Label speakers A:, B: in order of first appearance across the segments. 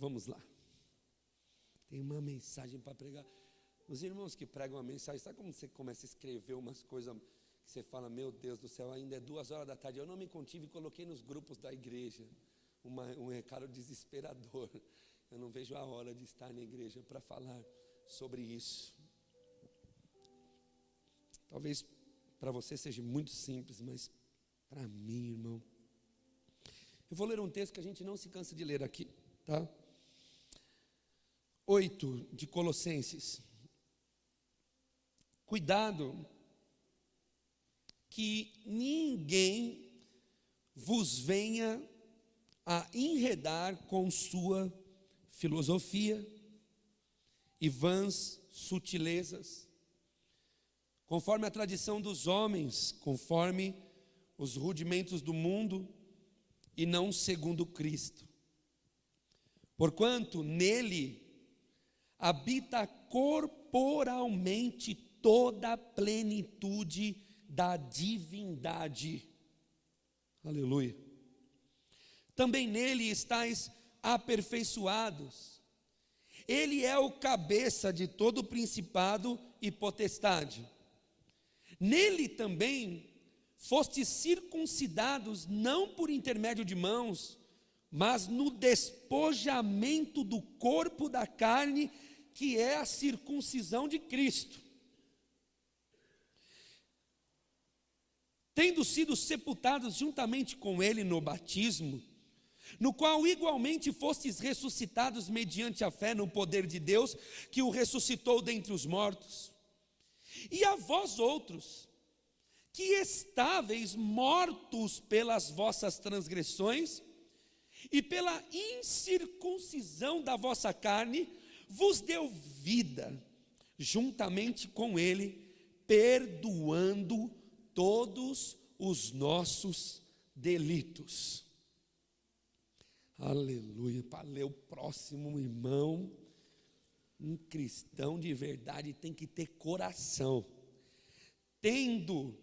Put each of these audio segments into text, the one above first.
A: Vamos lá. Tem uma mensagem para pregar. Os irmãos que pregam a mensagem, sabe como você começa a escrever umas coisas que você fala, meu Deus do céu, ainda é 2 horas da tarde. Eu não me contive e coloquei nos grupos da igreja um recado desesperador. Eu não vejo a hora de estar na igreja para falar sobre isso. Talvez para você seja muito simples, mas para mim, irmão, eu vou ler um texto que a gente não se cansa de ler aqui, tá? 8 de Colossenses. Cuidado que ninguém vos venha a enredar com sua filosofia e vãs sutilezas, conforme a tradição dos homens, conforme os rudimentos do mundo, e não segundo Cristo. Porquanto nele habita corporalmente toda a plenitude da divindade. Aleluia. Também nele estáis aperfeiçoados. Ele é o cabeça de todo principado e potestade. Nele também fostes circuncidados, não por intermédio de mãos, mas no despojamento do corpo da carne, que é a circuncisão de Cristo. Tendo sido sepultados juntamente com ele no batismo, no qual igualmente fostes ressuscitados mediante a fé no poder de Deus, que o ressuscitou dentre os mortos. E a vós outros, que estáveis mortos pelas vossas transgressões, e pela incircuncisão da vossa carne, vos deu vida, juntamente com ele, perdoando todos os nossos delitos. Aleluia. Para ler o próximo, irmão, um cristão de verdade tem que ter coração. Tendo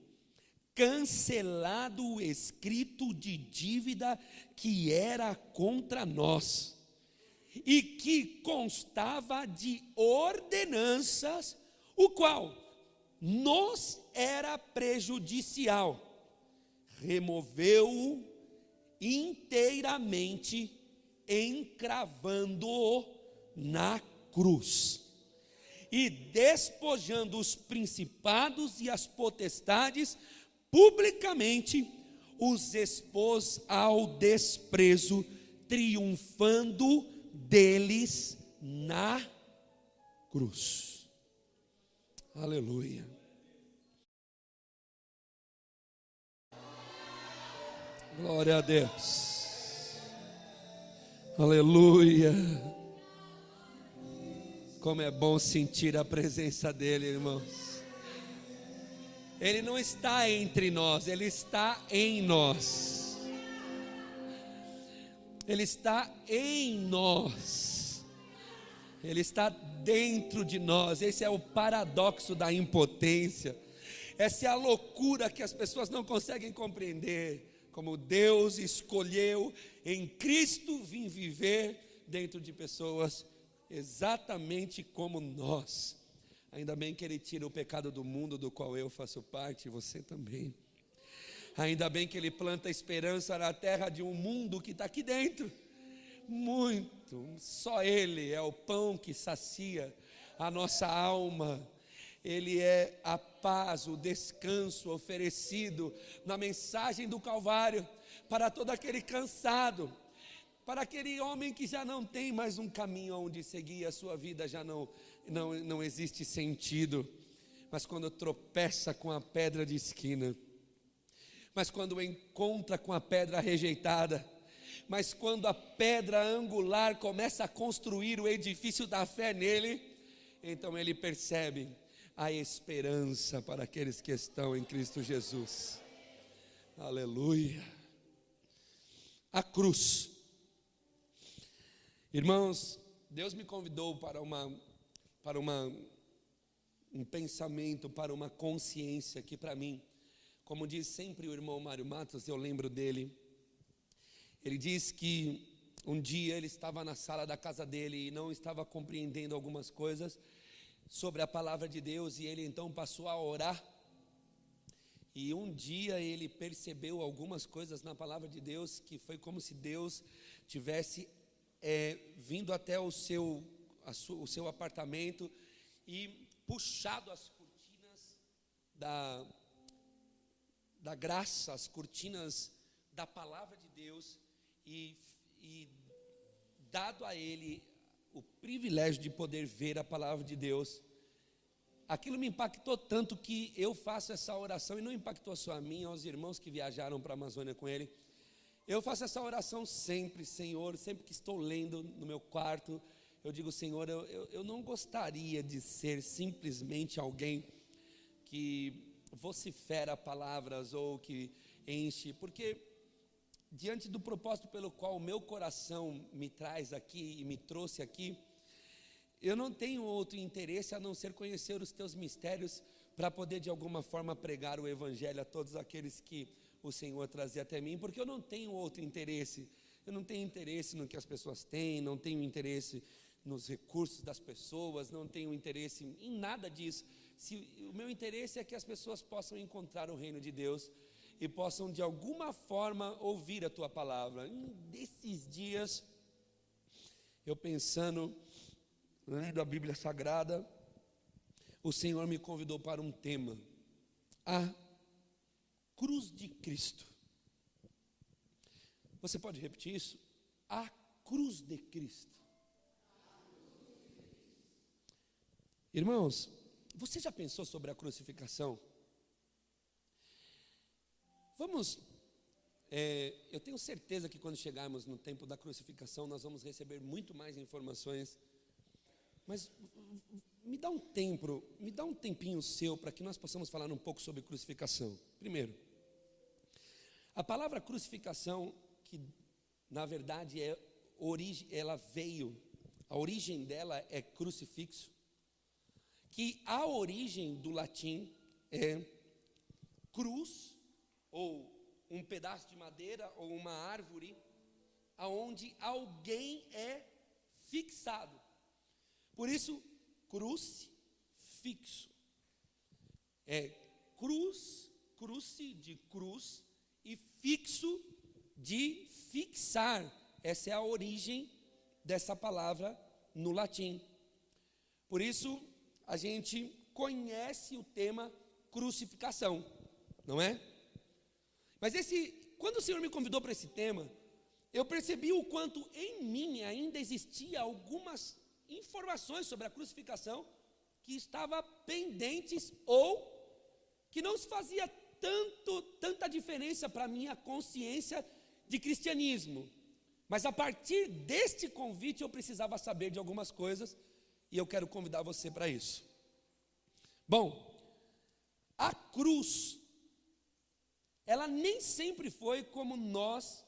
A: cancelado o escrito de dívida que era contra nós, e que constava de ordenanças, o qual nos era prejudicial, removeu-o inteiramente, encravando-o na cruz, e despojando os principados e as potestades, publicamente os expôs ao desprezo, triunfando deles na cruz. Aleluia. Glória a Deus. Aleluia. Como é bom sentir a presença dele, irmãos. Ele não está entre nós, ele está em nós. Ele está em nós. Ele está dentro de nós. Esse é o paradoxo da impotência. Essa é a loucura que as pessoas não conseguem compreender. Como Deus escolheu em Cristo vir viver dentro de pessoas exatamente como nós. Ainda bem que Ele tira o pecado do mundo do qual eu faço parte, e você também. Ainda bem que Ele planta esperança na terra de um mundo que está aqui dentro. Muito, só Ele é o pão que sacia a nossa alma. Ele é a paz, o descanso oferecido na mensagem do Calvário para todo aquele cansado, para aquele homem que já não tem mais um caminho onde seguir, a sua vida já não existe sentido, mas quando tropeça com a pedra de esquina, mas quando encontra com a pedra rejeitada, mas quando a pedra angular começa a construir o edifício da fé nele, então ele percebe a esperança para aqueles que estão em Cristo Jesus. Aleluia. A cruz. Irmãos, Deus me convidou para um pensamento, para uma consciência que para mim, como diz sempre o irmão Mário Matos, eu lembro dele. Ele diz que um dia ele estava na sala da casa dele e não estava compreendendo algumas coisas sobre a palavra de Deus, e ele então passou a orar. E um dia ele percebeu algumas coisas na palavra de Deus, que foi como se Deus tivesse vindo até o seu apartamento e puxado as cortinas da graça, as cortinas da palavra de Deus, e dado a ele o privilégio de poder ver a palavra de Deus. Aquilo me impactou tanto que eu faço essa oração, e não impactou só a mim, aos irmãos que viajaram para a Amazônia com ele. Eu faço essa oração sempre, Senhor, sempre que estou lendo no meu quarto, eu digo, Senhor, eu não gostaria de ser simplesmente alguém que vocifera palavras ou que enche, porque diante do propósito pelo qual o meu coração me traz aqui e me trouxe aqui, eu não tenho outro interesse a não ser conhecer os teus mistérios, para poder de alguma forma pregar o evangelho a todos aqueles que o Senhor trazia até mim, porque eu não tenho outro interesse. Eu não tenho interesse no que as pessoas têm, não tenho interesse nos recursos das pessoas, não tenho interesse em nada disso. O meu interesse é que as pessoas possam encontrar o reino de Deus e possam de alguma forma ouvir a tua palavra. Desses dias, eu pensando, lendo a Bíblia Sagrada, o Senhor me convidou para um tema: a cruz de Cristo. Você pode repetir isso? A cruz de Cristo. Irmãos, você já pensou sobre a crucificação? Eu tenho certeza que quando chegarmos no tempo da crucificação, nós vamos receber muito mais informações. Mas me dá um tempinho seu para que nós possamos falar um pouco sobre crucificação. Primeiro, a palavra crucificação, que na verdade a origem dela é crucifixo, que a origem do latim é cruz, ou um pedaço de madeira, ou uma árvore, aonde alguém é fixado. Por isso, crucifixo. É cruce de cruz e fixo de fixar. Essa é a origem dessa palavra no latim. Por isso, a gente conhece o tema crucificação, não é? Mas quando o Senhor me convidou para esse tema, eu percebi o quanto em mim ainda existia algumas informações sobre a crucificação que estavam pendentes, ou que não se fazia tanta diferença para a minha consciência de cristianismo. Mas a partir deste convite eu precisava saber de algumas coisas, e eu quero convidar você para isso. Bom, a cruz, ela nem sempre foi como nós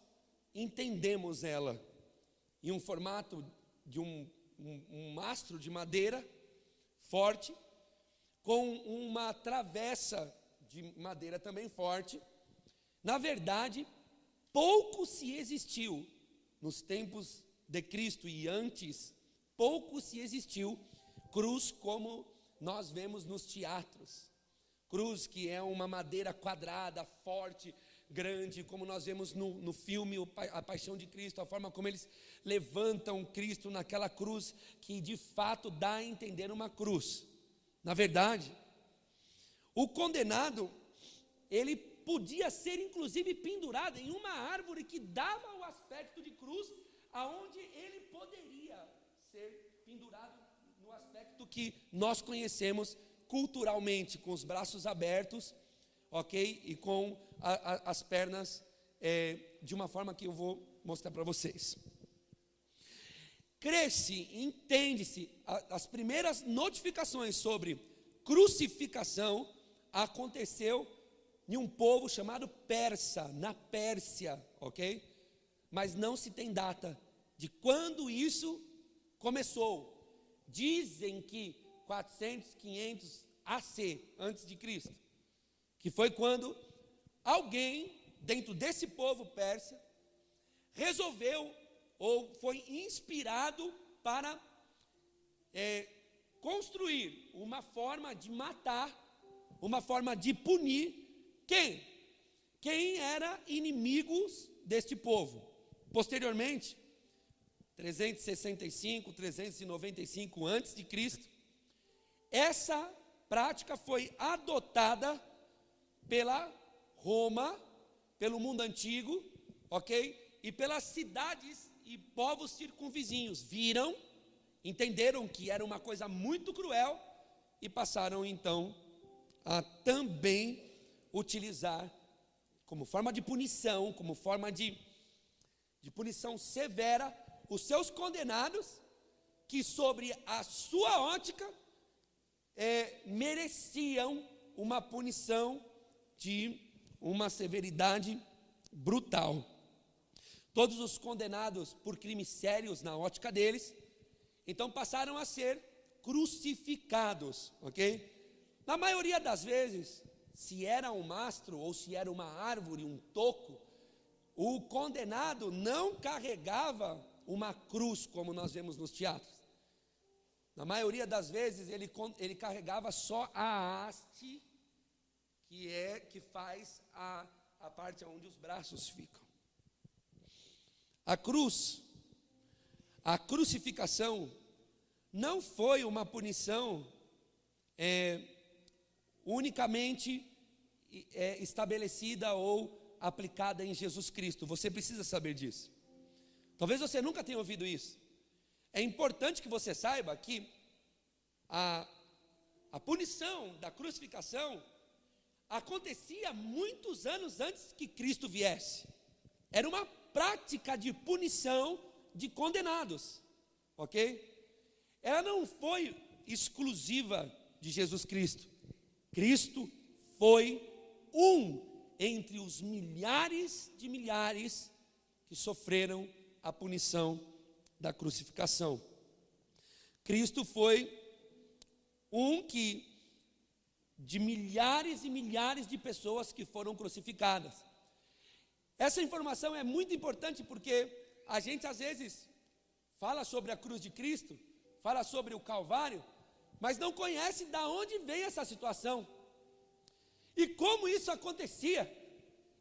A: entendemos ela, em um formato de um mastro de madeira forte, com uma travessa de madeira também forte. Na verdade, pouco se existiu nos tempos de Cristo e antes, pouco se existiu cruz como nós vemos nos teatros. Cruz que é uma madeira quadrada, forte, grande, como nós vemos no filme A Paixão de Cristo, a forma como eles levantam Cristo naquela cruz, que de fato dá a entender uma cruz. Na verdade, o condenado, ele podia ser inclusive pendurado em uma árvore que dava o aspecto de cruz, aonde ele poderia ser pendurado no aspecto que nós conhecemos culturalmente, com os braços abertos, ok? E com as pernas de uma forma que eu vou mostrar para vocês. Entende-se, as primeiras notificações sobre crucificação aconteceu em um povo chamado persa, na Pérsia, ok? Mas não se tem data de quando isso começou. Dizem que 400, 500 AC, antes de Cristo, que foi quando alguém dentro desse povo persa resolveu ou foi inspirado para construir uma forma de matar, uma forma de punir quem? Quem era inimigos deste povo. Posteriormente, 365, 395 a.C., essa prática foi adotada pela Roma, pelo mundo antigo, ok? E pelas cidades e povos circunvizinhos. Viram, entenderam que era uma coisa muito cruel e passaram então a também utilizar como forma de punição, como forma de punição severa, os seus condenados, que sobre a sua ótica mereciam uma punição de uma severidade brutal. Todos os condenados por crimes sérios na ótica deles, então passaram a ser crucificados, ok? Na maioria das vezes, se era um mastro ou se era uma árvore, um toco, o condenado não carregava uma cruz, como nós vemos nos teatros. Na maioria das vezes, ele carregava só a haste, que faz a parte onde os braços ficam. A cruz, a crucificação, não foi uma punição unicamente estabelecida ou aplicada em Jesus Cristo. Você precisa saber disso. Talvez você nunca tenha ouvido isso. É importante que você saiba que a punição da crucificação acontecia muitos anos antes que Cristo viesse. Era uma prática de punição de condenados, ok? Ela não foi exclusiva de Jesus Cristo. Cristo foi um entre os milhares de milhares que sofreram a punição da crucificação. Cristo foi um de milhares e milhares de pessoas que foram crucificadas. Essa informação é muito importante porque a gente às vezes fala sobre a cruz de Cristo, fala sobre o Calvário, mas não conhece de onde veio essa situação e como isso acontecia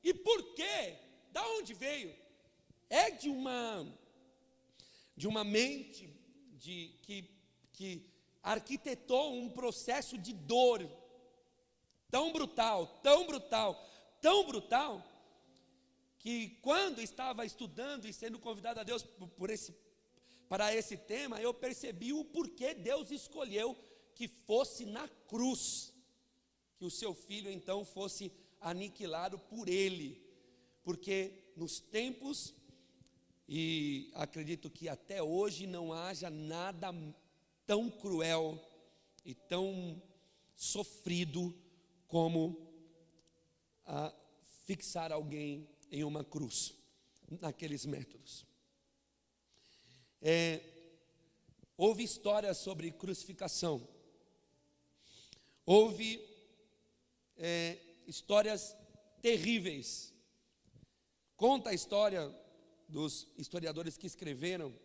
A: e por quê, de onde veio. É de uma mente que arquitetou um processo de dor tão brutal, que quando estava estudando e sendo convidado a Deus para esse tema, eu percebi o porquê Deus escolheu que fosse na cruz, que o seu filho então fosse aniquilado por ele, porque nos tempos, e acredito que até hoje não haja nada tão cruel e tão sofrido como fixar alguém em uma cruz, naqueles métodos. Houve histórias sobre crucificação, houve histórias terríveis. Conta a história dos historiadores que escreveram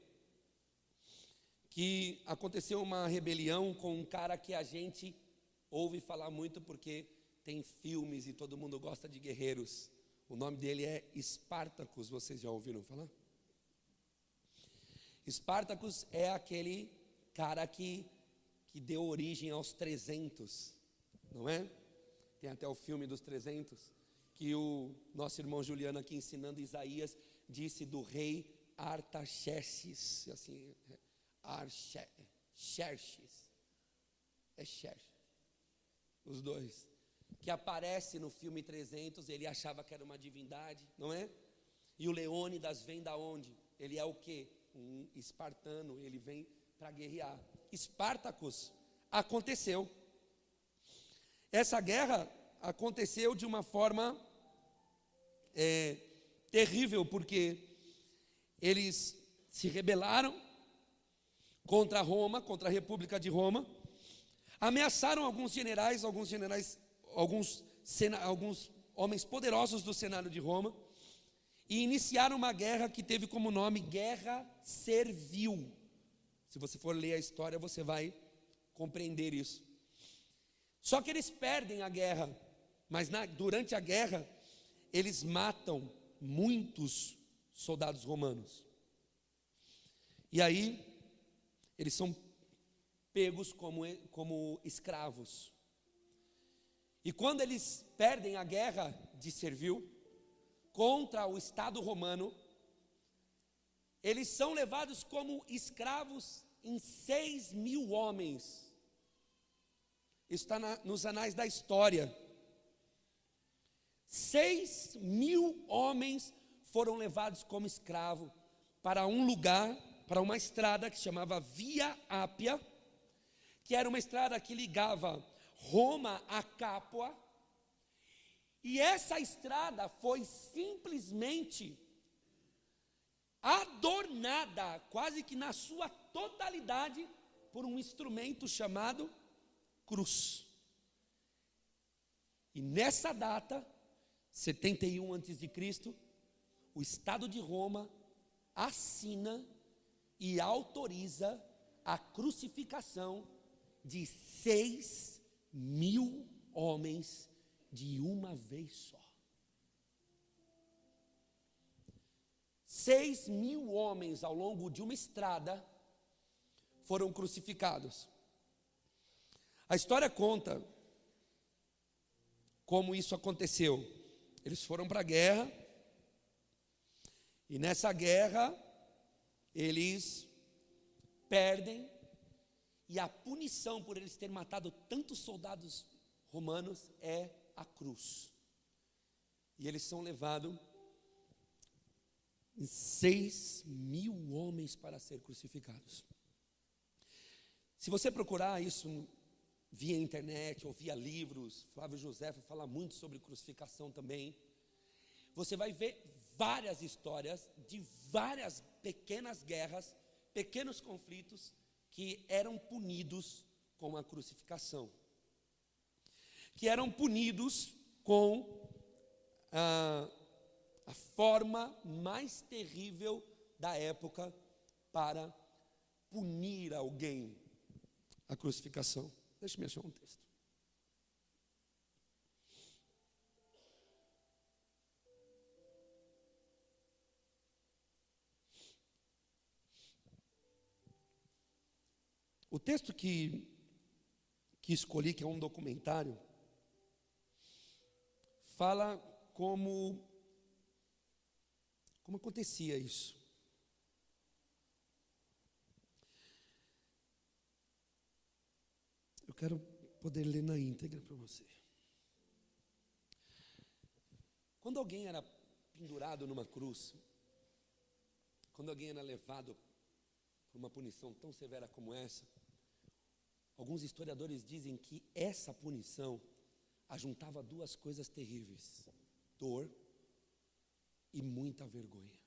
A: que aconteceu uma rebelião com um cara que a gente ouve falar muito porque tem filmes e todo mundo gosta de guerreiros. O nome dele é Espartacus, vocês já ouviram falar? Espartacus é aquele cara que deu origem aos 300, não é? Tem até o filme dos 300, que o nosso irmão Juliano aqui ensinando Isaías, disse do rei Artaxerxes, assim, Xerxes, os dois, que aparece no filme 300, ele achava que era uma divindade, não é? E o Leônidas vem da onde? Ele é o quê? Um espartano, ele vem para guerrear. Espartacus aconteceu. Essa guerra aconteceu de uma forma terrível, porque eles se rebelaram contra Roma, contra a República de Roma, ameaçaram alguns homens poderosos do Senado de Roma, e iniciaram uma guerra que teve como nome Guerra Servil. Se você for ler a história, você vai compreender isso. Só que eles perdem a guerra, mas durante a guerra, eles matam muitos soldados romanos. E aí, eles são pegos como escravos. E quando eles perdem a guerra de Servil contra o Estado romano, eles são levados como escravos em 6.000 homens. Isso está nos anais da história. 6.000 homens foram levados como escravo para um lugar, para uma estrada que se chamava Via Ápia, que era uma estrada que ligava Roma a Capua. E essa estrada foi simplesmente adornada, quase que na sua totalidade, por um instrumento chamado cruz. E nessa data, 71 a.C., o Estado de Roma assina e autoriza a crucificação de 6.000 homens de uma vez só. 6.000 homens ao longo de uma estrada foram crucificados. A história conta como isso aconteceu. Eles foram para a guerra, e nessa guerra eles perdem, e a punição por eles terem matado tantos soldados romanos é a cruz. E eles são levados, 6.000 homens para ser crucificados. Se você procurar isso via internet ou via livros, Flávio José fala muito sobre crucificação também, você vai ver várias histórias de várias pequenas guerras, pequenos conflitos que eram punidos com a crucificação, que eram punidos com a forma mais terrível da época para punir alguém, a crucificação. Deixa-me achar um texto. O texto que escolhi, que é um documentário, fala como acontecia isso. Eu quero poder ler na íntegra para você. Quando alguém era pendurado numa cruz, quando alguém era levado por uma punição tão severa como essa, alguns historiadores dizem que essa punição ajuntava duas coisas terríveis: dor e muita vergonha.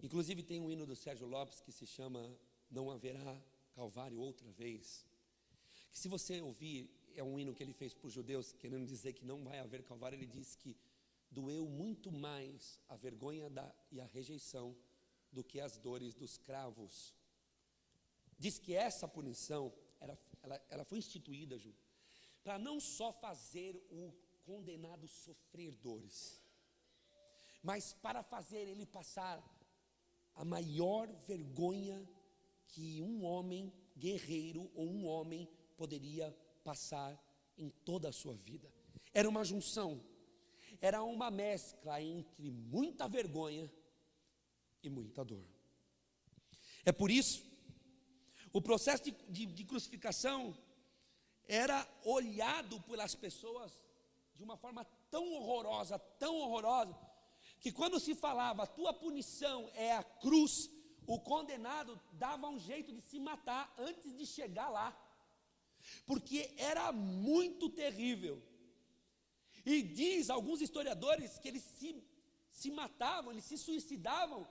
A: Inclusive tem um hino do Sérgio Lopes que se chama Não Haverá Calvário Outra Vez, que se você ouvir, é um hino que ele fez para os judeus, querendo dizer que não vai haver Calvário. Ele diz que doeu muito mais a vergonha e a rejeição do que as dores dos cravos. Diz que essa punição, ela foi instituída, Ju, para não só fazer o condenado sofrer dores, mas para fazer ele passar a maior vergonha que um homem guerreiro ou um homem poderia passar em toda a sua vida. Era uma junção, era uma mescla entre muita vergonha e muita dor. É por isso, o processo de crucificação era olhado pelas pessoas de uma forma tão horrorosa, que quando se falava, a tua punição é a cruz, o condenado dava um jeito de se matar antes de chegar lá, porque era muito terrível. E diz alguns historiadores que eles se matavam, eles se suicidavam,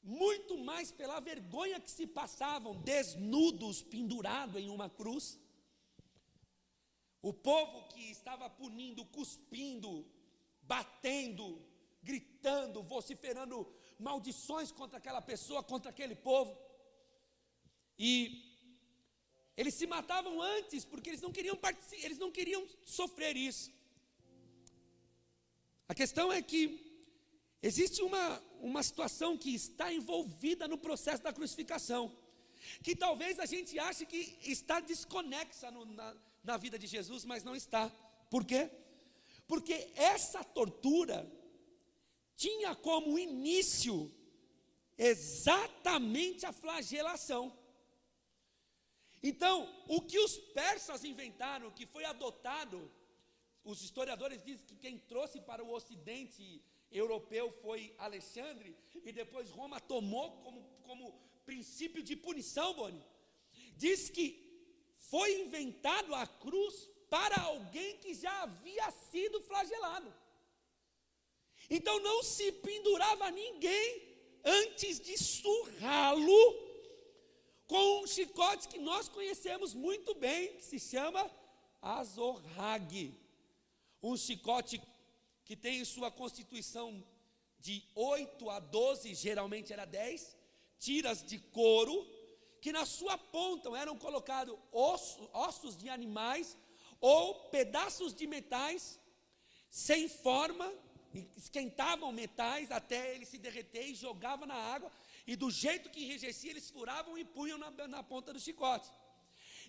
A: muito mais pela vergonha que se passavam, desnudos, pendurados em uma cruz. O povo que estava punindo, cuspindo, batendo, gritando, vociferando maldições contra aquela pessoa, contra aquele povo. E eles se matavam antes, porque eles não queriam sofrer isso. A questão é que existe uma situação que está envolvida no processo da crucificação, que talvez a gente ache que está desconexa na vida de Jesus, mas não está. Por quê? Porque essa tortura tinha como início exatamente a flagelação. Então, o que os persas inventaram, que foi adotado, os historiadores dizem que quem trouxe para o ocidente europeu foi Alexandre, e depois Roma tomou como princípio de punição, Boni. Diz que foi inventado a cruz para alguém que já havia sido flagelado. Então não se pendurava ninguém antes de surrá-lo com um chicote que nós conhecemos muito bem, que se chama azorrague. Um chicote que tem em sua constituição de 8 a 12, geralmente era 10, tiras de couro, que na sua ponta eram colocados ossos de animais ou pedaços de metais sem forma, esquentavam metais até ele se derreter e jogavam na água, e do jeito que enrijecia, eles furavam e punham na ponta do chicote.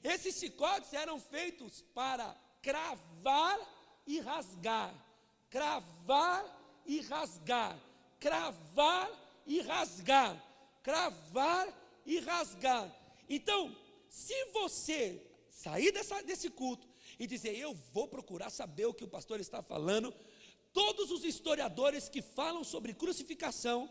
A: Esses chicotes eram feitos para cravar e rasgar, cravar e rasgar, cravar e rasgar, cravar e rasgar. Então, se você sair desse culto e dizer, eu vou procurar saber o que o pastor está falando, todos os historiadores que falam sobre crucificação,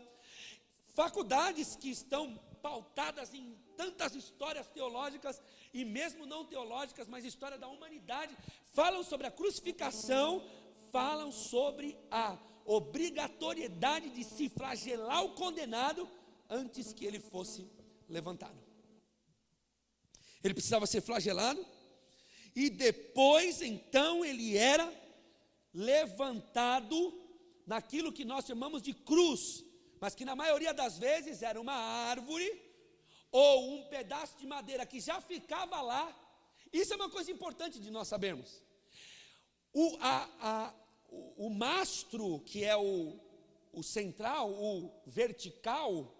A: faculdades que estão pautadas em tantas histórias teológicas e mesmo não teológicas, mas história da humanidade, falam sobre a crucificação, falam sobre a obrigatoriedade de se flagelar o condenado antes que ele fosse levantado. Ele precisava ser flagelado e depois então ele era levantado naquilo que nós chamamos de cruz, mas que na maioria das vezes era uma árvore ou um pedaço de madeira que já ficava lá. Isso é uma coisa importante de nós sabermos. O mastro, que é o central, o vertical,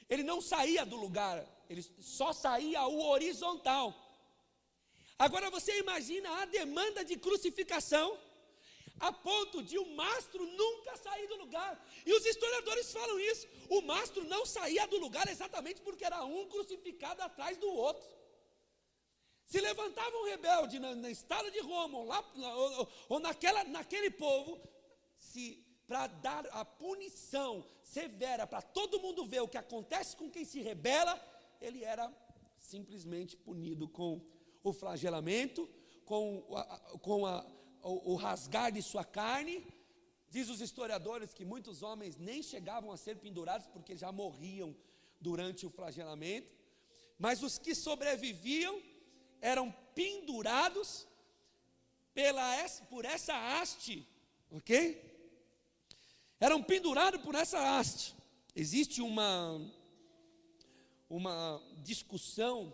A: ele não saía do lugar, ele só saía o horizontal. Agora você imagina a demanda de crucificação, a ponto de o mastro nunca sair do lugar. E os historiadores falam isso. O mastro não saía do lugar exatamente porque era um crucificado atrás do outro. Se levantava um rebelde no estado de Roma, ou naquele povo, para dar a punição severa, para todo mundo ver o que acontece com quem se rebela, ele era simplesmente punido com o flagelamento, com o rasgar de sua carne. Diz os historiadores que muitos homens nem chegavam a ser pendurados porque já morriam durante o flagelamento, mas os que sobreviviam eram pendurados por essa haste, ok? Eram pendurados por essa haste. Existe uma discussão,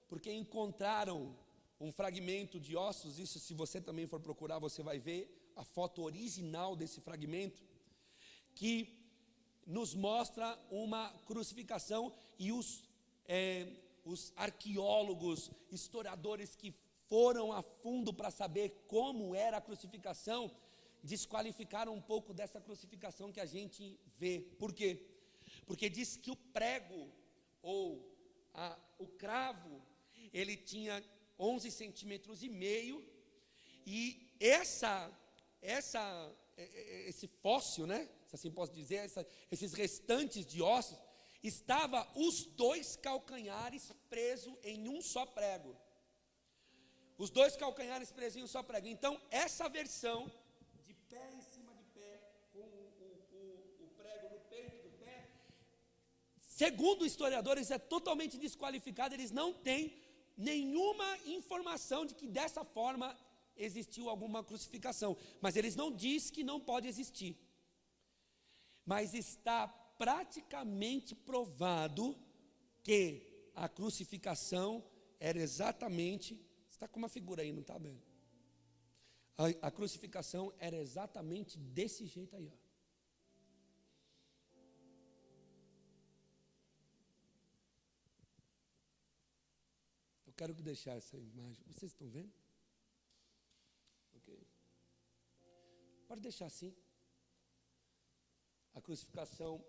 A: porque encontraram um fragmento de ossos. Isso, se você também for procurar, você vai ver a foto original desse fragmento, que nos mostra uma crucificação, e os arqueólogos, historiadores que foram a fundo para saber como era a crucificação, desqualificaram um pouco dessa crucificação que a gente vê. Por quê? Porque diz que o prego, ou o cravo, ele tinha 11 centímetros e meio, e esse fóssil, né, se assim posso dizer, esses restantes de ossos, estava os 2 calcanhares presos em um só prego. Os 2 calcanhares presos em um só prego. Então, essa versão de pé em cima de pé, com o prego no peito do pé, segundo historiadores, é totalmente desqualificado. Eles não têm nenhuma informação de que dessa forma existiu alguma crucificação, mas eles não dizem que não pode existir. Mas está praticamente provado que a crucificação era exatamente, você está com uma figura aí, não está, Belo? A crucificação era exatamente desse jeito aí, ó. Eu quero deixar essa imagem, vocês estão vendo? Ok. Pode deixar assim. A crucificação,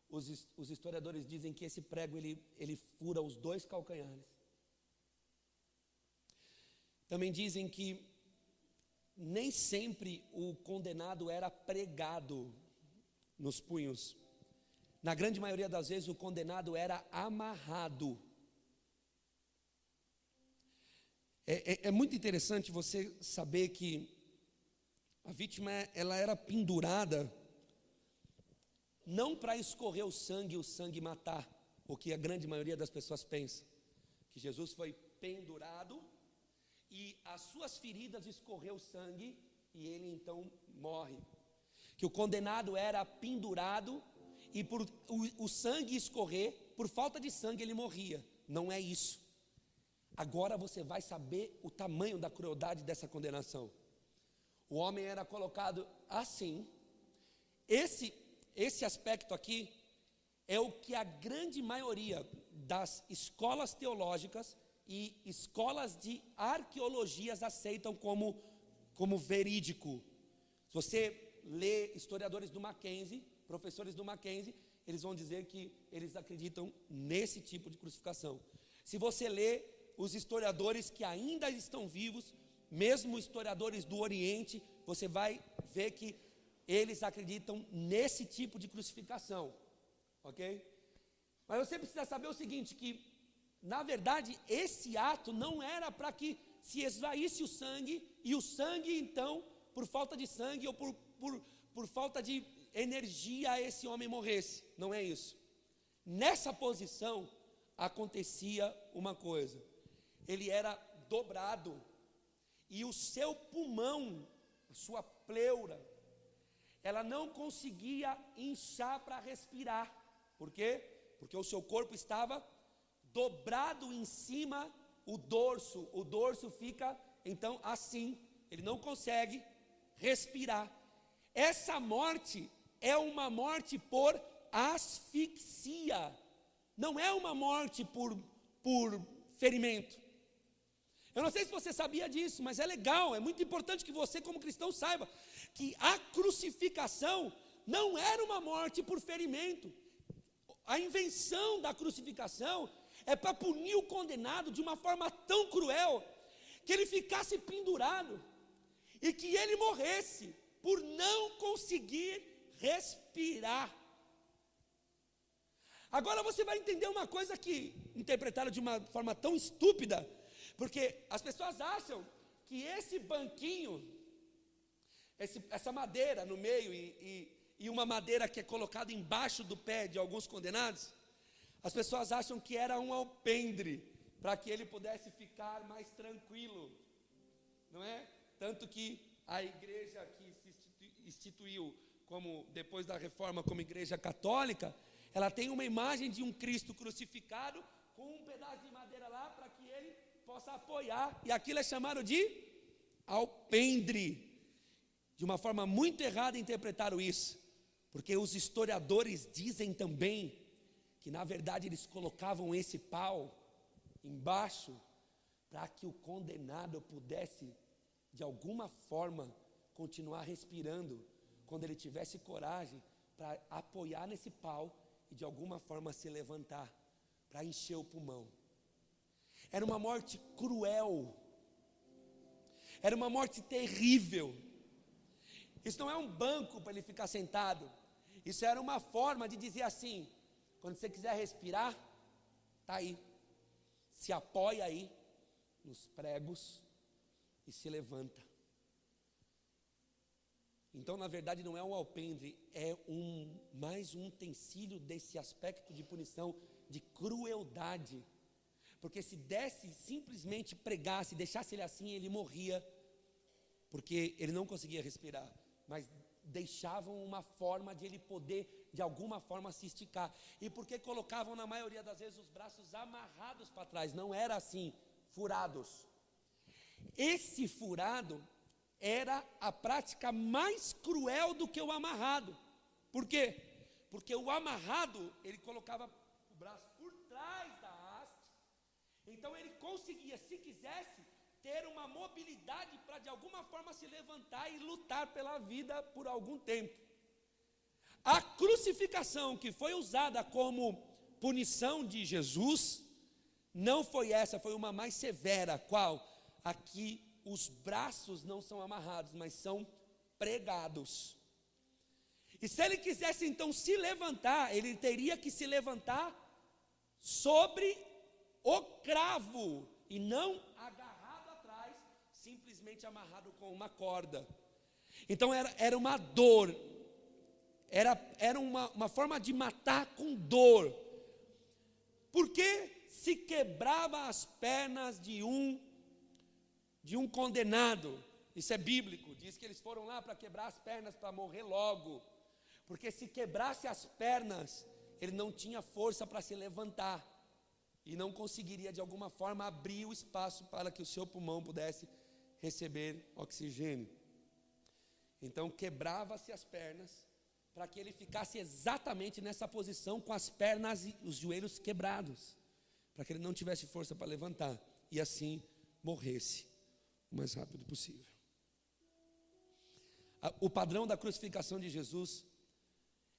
A: os historiadores dizem que esse prego ele fura os dois calcanhares. Também dizem que nem sempre o condenado era pregado nos punhos. Na grande maioria das vezes o condenado era amarrado. É muito interessante você saber que a vítima ela era pendurada não para escorrer o sangue matar, o que a grande maioria das pessoas pensa, que Jesus foi pendurado e as suas feridas escorreu sangue e ele então morre. Que o condenado era pendurado e por o sangue escorrer, por falta de sangue ele morria. Não é isso. Agora você vai saber o tamanho da crueldade dessa condenação. O homem era colocado assim. Esse aspecto aqui é o que a grande maioria das escolas teológicas e escolas de arqueologias aceitam como verídico. Se você lê historiadores do Mackenzie, professores do Mackenzie, eles vão dizer que eles acreditam nesse tipo de crucificação. Se você lê os historiadores que ainda estão vivos, mesmo historiadores do Oriente, você vai ver que eles acreditam nesse tipo de crucificação, ok? Mas você precisa saber o seguinte, que na verdade esse ato não era para que se esvaísse o sangue, e o sangue então, por falta de sangue ou por falta de energia, esse homem morresse. Não é isso. Nessa posição acontecia uma coisa: ele era dobrado, e o seu pulmão, a sua pleura, ela não conseguia inchar para respirar. Por quê? Porque o seu corpo estava dobrado em cima, o dorso fica então assim, ele não consegue respirar. Essa morte é uma morte por asfixia, não é uma morte por ferimento. Eu não sei se você sabia disso, mas é legal, é muito importante que você como cristão saiba que a crucificação não era uma morte por ferimento. A invenção da crucificação é para punir o condenado de uma forma tão cruel, que ele ficasse pendurado e que ele morresse por não conseguir respirar. Agora você vai entender uma coisa que interpretaram de uma forma tão estúpida, porque as pessoas acham que esse banquinho, essa madeira no meio e uma madeira que é colocada embaixo do pé de alguns condenados, as pessoas acham que era um alpendre, para que ele pudesse ficar mais tranquilo, não é? Tanto que a igreja que se instituiu como, depois da reforma, como igreja católica, ela tem uma imagem de um Cristo crucificado com um pedaço de madeira lá para que ele possa apoiar, e aquilo é chamado de alpendre. De uma forma muito errada interpretaram isso, porque os historiadores dizem também que na verdade eles colocavam esse pau embaixo para que o condenado pudesse de alguma forma continuar respirando, quando ele tivesse coragem para apoiar nesse pau e de alguma forma se levantar, para encher o pulmão. Era uma morte cruel, era uma morte terrível. Isso não é um banco para ele ficar sentado, isso era uma forma de dizer assim: quando você quiser respirar, está aí, se apoia aí nos pregos e se levanta. Então, na verdade, não é um alpendre, é mais um utensílio desse aspecto de punição, de crueldade. Porque se desse, simplesmente pregasse, deixasse ele assim, ele morria porque ele não conseguia respirar, mas deixavam uma forma de ele poder, de alguma forma, se esticar. E porque colocavam, na maioria das vezes, os braços amarrados para trás, não era assim, furados. Esse furado era a prática mais cruel do que o amarrado. Por quê? Porque o amarrado, ele colocava o braço por trás da haste, então ele conseguia, se quisesse, ter uma mobilidade para de alguma forma se levantar e lutar pela vida por algum tempo. A crucificação que foi usada como punição de Jesus, não foi essa, foi uma mais severa. Qual? Aqui os braços não são amarrados, mas são pregados. E se ele quisesse então se levantar, ele teria que se levantar sobre o cravo, e não agarrado atrás, simplesmente amarrado com uma corda. Então era uma dor, era uma forma de matar com dor, porque se quebrava as pernas de um condenado. Isso é bíblico, diz que eles foram lá para quebrar as pernas, para morrer logo, porque se quebrasse as pernas, ele não tinha força para se levantar, e não conseguiria de alguma forma abrir o espaço para que o seu pulmão pudesse receber oxigênio. Então quebrava-se as pernas, para que ele ficasse exatamente nessa posição, com as pernas e os joelhos quebrados, para que ele não tivesse força para levantar, e assim morresse o mais rápido possível. O padrão da crucificação de Jesus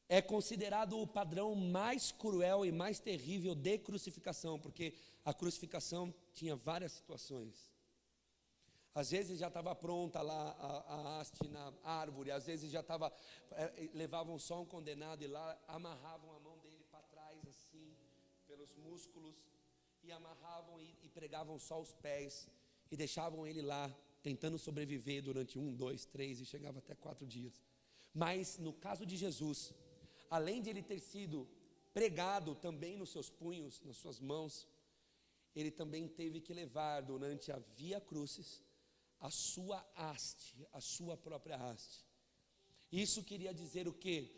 A: é considerado o padrão mais cruel e mais terrível de crucificação, porque a crucificação tinha várias situações. Às vezes já estava pronta lá a haste na árvore, às vezes já estava, levavam só um condenado e lá amarravam a mão dele para trás assim, pelos músculos, e amarravam e pregavam só os pés, e deixavam ele lá, tentando sobreviver durante 1, 2, 3, e chegava até 4 dias. Mas no caso de Jesus, além de ele ter sido pregado também nos seus punhos, nas suas mãos, ele também teve que levar durante a Via Crucis a sua haste, a sua própria haste. Isso queria dizer o quê?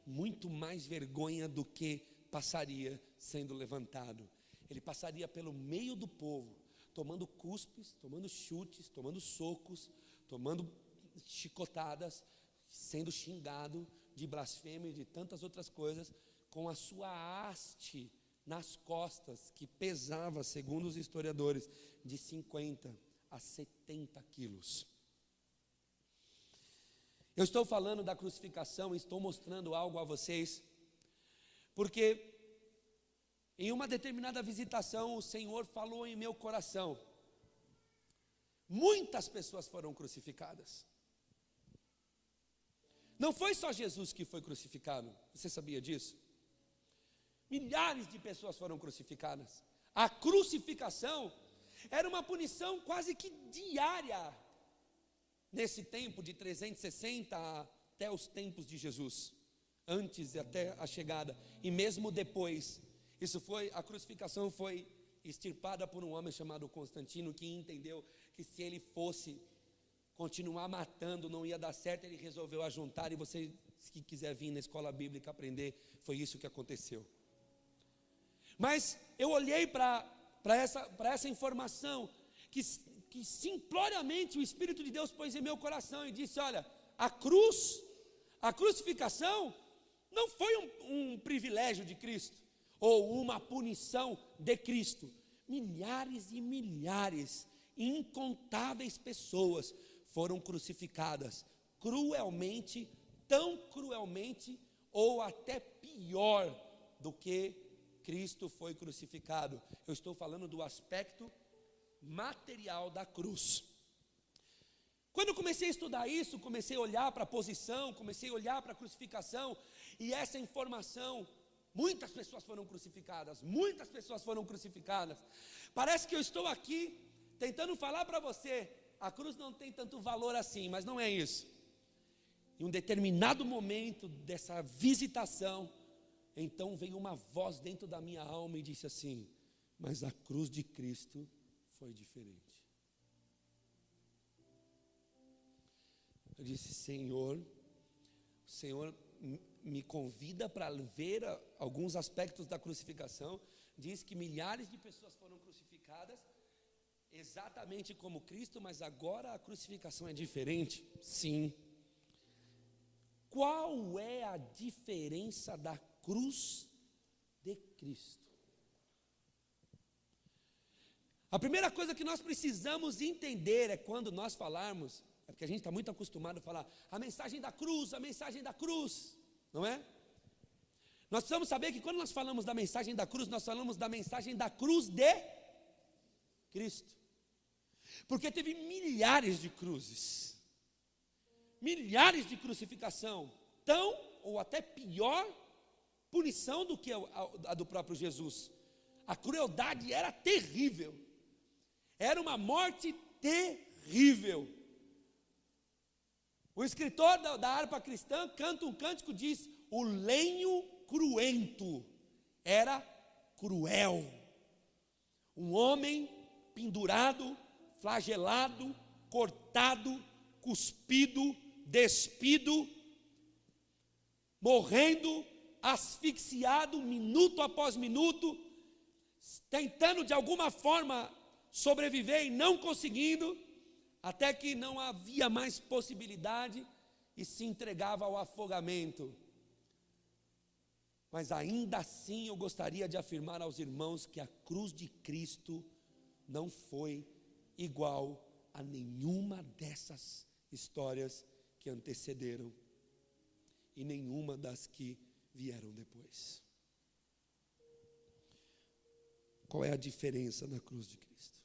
A: Muito mais vergonha do que passaria sendo levantado. Ele passaria pelo meio do povo, tomando cuspes, tomando chutes, tomando socos, tomando chicotadas, sendo xingado de blasfêmia e de tantas outras coisas, com a sua haste nas costas, que pesava, segundo os historiadores, de 50 a 70 quilos. Eu estou falando da crucificação e estou mostrando algo a vocês, porque em uma determinada visitação o Senhor falou em meu coração. Muitas pessoas foram crucificadas. Não foi só Jesus que foi crucificado, você sabia disso? Milhares de pessoas foram crucificadas. A crucificação era uma punição quase que diária, nesse tempo de 360 até os tempos de Jesus, antes e até a chegada, e mesmo depois. A crucificação foi extirpada por um homem chamado Constantino, que entendeu que se ele fosse continuar matando não ia dar certo. Ele resolveu ajuntar, e você que quiser vir na escola bíblica aprender, foi isso que aconteceu. Mas eu olhei para essa informação, que simploriamente o Espírito de Deus pôs em meu coração e disse: olha, a crucificação não foi um privilégio de Cristo, ou uma punição de Cristo. Milhares e milhares, incontáveis pessoas foram crucificadas cruelmente, tão cruelmente, ou até pior do que Cristo foi crucificado. Eu estou falando do aspecto material da cruz. Quando eu comecei a estudar isso, comecei a olhar para a posição, comecei a olhar para a crucificação, e essa informação, muitas pessoas foram crucificadas, muitas pessoas foram crucificadas. Parece que eu estou aqui tentando falar para você, a cruz não tem tanto valor assim, mas não é isso. Em um determinado momento dessa visitação, então veio uma voz dentro da minha alma e disse assim: mas a cruz de Cristo foi diferente. Eu disse: Senhor, o Senhor me convida para ver alguns aspectos da crucificação. Diz que milhares de pessoas foram crucificadas, exatamente como Cristo, mas agora a crucificação é diferente. Sim. Qual é a diferença da cruz de Cristo? A primeira coisa que nós precisamos entender é quando nós falarmos, é porque a gente está muito acostumado a falar a mensagem da cruz, não é? Nós precisamos saber que quando nós falamos da mensagem da cruz, nós falamos da mensagem da cruz de Cristo. Porque teve milhares de cruzes, milhares de crucificação, tão ou até pior punição do que a do próprio Jesus. A crueldade era terrível, era uma morte terrível. O escritor da harpa cristã canta um cântico, diz: o lenho cruento era cruel. Um homem pendurado, flagelado, cortado, cuspido, despido, morrendo, asfixiado, minuto após minuto, tentando de alguma forma sobreviver e não conseguindo, até que não havia mais possibilidade e se entregava ao afogamento. Mas ainda assim eu gostaria de afirmar aos irmãos que a cruz de Cristo não foi igual a nenhuma dessas histórias que antecederam e nenhuma das que vieram depois. Qual é a diferença da cruz de Cristo?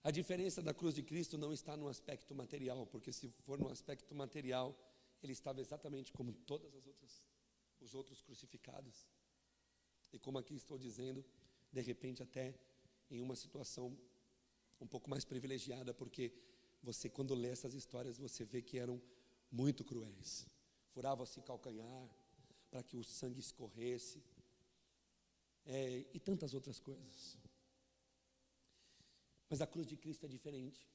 A: A diferença da cruz de Cristo não está no aspecto material, porque se for no aspecto material, ele estava exatamente como todas os outros crucificados. E como aqui estou dizendo, de repente até em uma situação um pouco mais privilegiada, porque você, quando lê essas histórias, você vê que eram muito cruéis. Furava-se calcanhar para que o sangue escorresse, e tantas outras coisas. Mas a cruz de Cristo é diferente.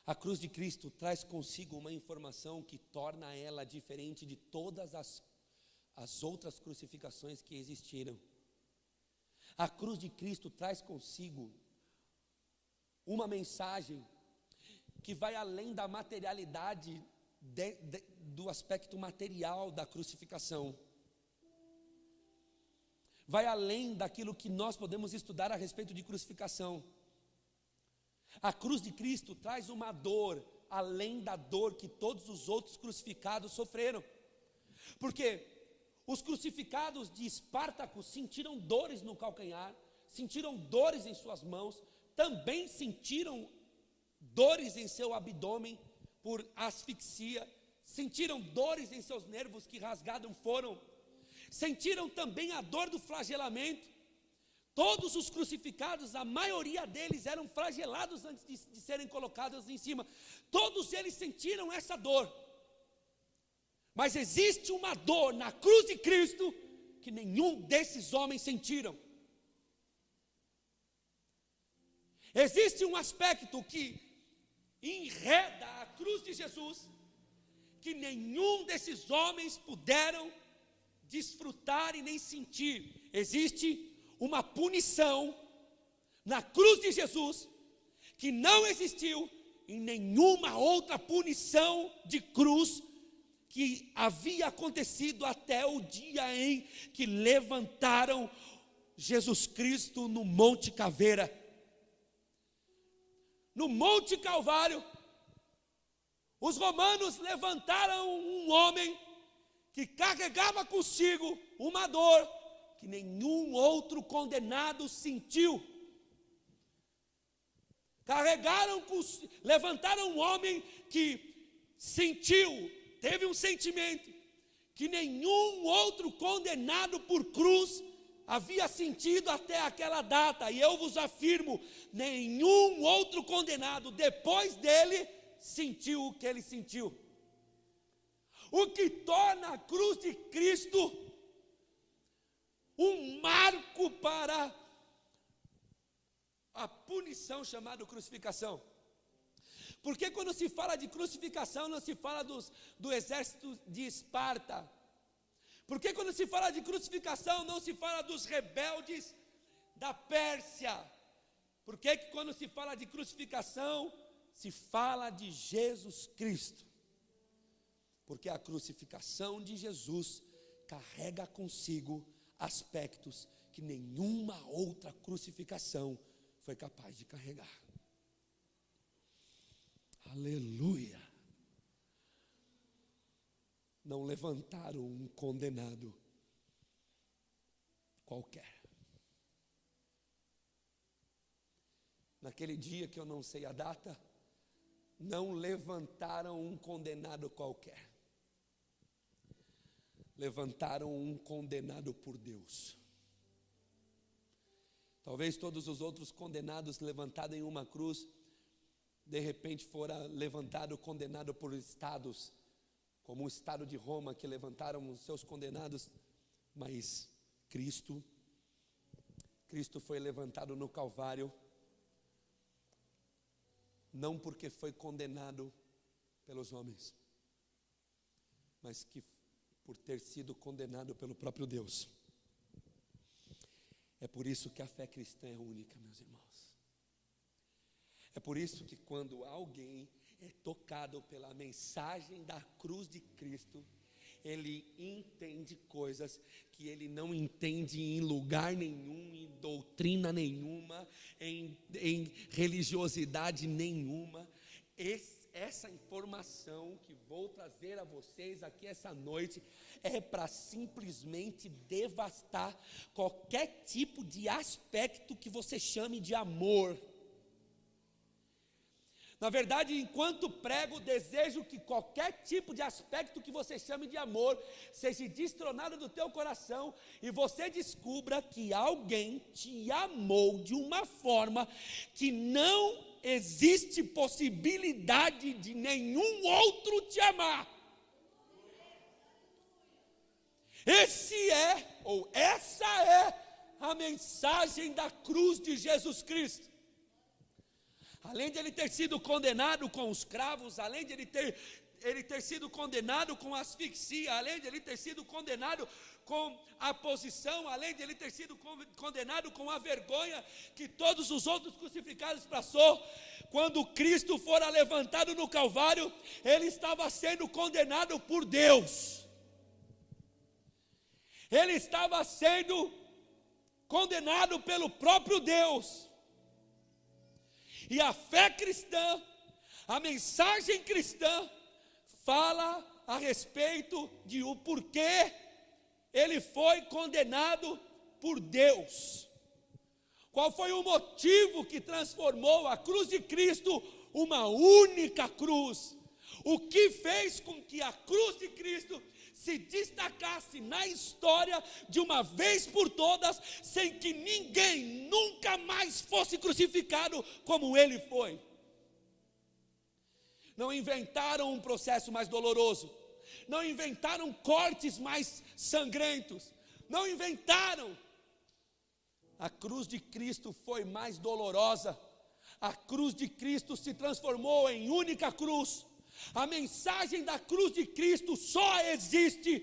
A: A cruz de Cristo traz consigo uma informação que torna ela diferente de todas as outras crucificações que existiram. A cruz de Cristo traz consigo uma mensagem que vai além da materialidade, do aspecto material da crucificação. Vai além daquilo que nós podemos estudar a respeito de crucificação. A cruz de Cristo traz uma dor, além da dor que todos os outros crucificados sofreram. Porque os crucificados de Espartaco sentiram dores no calcanhar, sentiram dores em suas mãos, também sentiram dores em seu abdômen por asfixia, sentiram dores em seus nervos que rasgados foram, sentiram também a dor do flagelamento. Todos os crucificados, a maioria deles eram flagelados antes de serem colocados em cima. Todos eles sentiram essa dor. Mas existe uma dor na cruz de Cristo que nenhum desses homens sentiram. Existe um aspecto que enreda a cruz de Jesus que nenhum desses homens puderam desfrutar e nem sentir. Existe uma punição na cruz de Jesus que não existiu em nenhuma outra punição de cruz que havia acontecido até o dia em que levantaram Jesus Cristo no Monte Caveira. No Monte Calvário, os romanos levantaram um homem que carregava consigo uma dor que nenhum outro condenado sentiu. Levantaram um homem que sentiu, teve um sentimento que nenhum outro condenado por cruz havia sentido até aquela data. E eu vos afirmo, nenhum outro condenado depois dele sentiu o que ele sentiu. O que torna a cruz de Cristo um marco para a punição chamada crucificação. Por que quando se fala de crucificação não se fala do exército de Esparta? Por que quando se fala de crucificação não se fala dos rebeldes da Pérsia? Por que quando se fala de crucificação se fala de Jesus Cristo? Porque a crucificação de Jesus carrega consigo aspectos que nenhuma outra crucificação foi capaz de carregar. Aleluia! Não levantaram um condenado qualquer. Naquele dia que eu não sei a data, não levantaram um condenado qualquer. Levantaram um condenado por Deus. Talvez todos os outros condenados levantados em uma cruz, de repente fora levantado, condenado por estados, como o estado de Roma, que levantaram os seus condenados, mas Cristo foi levantado no Calvário, não porque foi condenado pelos homens, mas que por ter sido condenado pelo próprio Deus. É por isso que a fé cristã é única, meus irmãos. É por isso que quando alguém é tocado pela mensagem da cruz de Cristo, ele entende coisas que ele não entende em lugar nenhum, em doutrina nenhuma, em religiosidade nenhuma. Essa informação que vou trazer a vocês aqui essa noite é para simplesmente devastar qualquer tipo de aspecto que você chame de amor. Na verdade, enquanto prego, desejo que qualquer tipo de aspecto que você chame de amor seja destronado do teu coração e você descubra que alguém te amou de uma forma que não existe possibilidade de nenhum outro te amar. Essa é a mensagem da cruz de Jesus Cristo. Além de ele ter sido condenado com os cravos, além de ele ter sido condenado com asfixia, além de ele ter sido condenado com a posição, além de ele ter sido condenado com a vergonha que todos os outros crucificados passou, quando Cristo fora levantado no Calvário, ele estava sendo condenado por Deus. Ele estava sendo condenado pelo próprio Deus. E a fé cristã, a mensagem cristã, fala a respeito de o porquê ele foi condenado por Deus. Qual foi o motivo que transformou a cruz de Cristo uma única cruz? O que fez com que a cruz de Cristo se destacasse na história de uma vez por todas, sem que ninguém nunca mais fosse crucificado como ele foi. Não inventaram um processo mais doloroso, não inventaram cortes mais sangrentos, não inventaram. A cruz de Cristo foi mais dolorosa, a cruz de Cristo se transformou em única cruz. A mensagem da cruz de Cristo só existe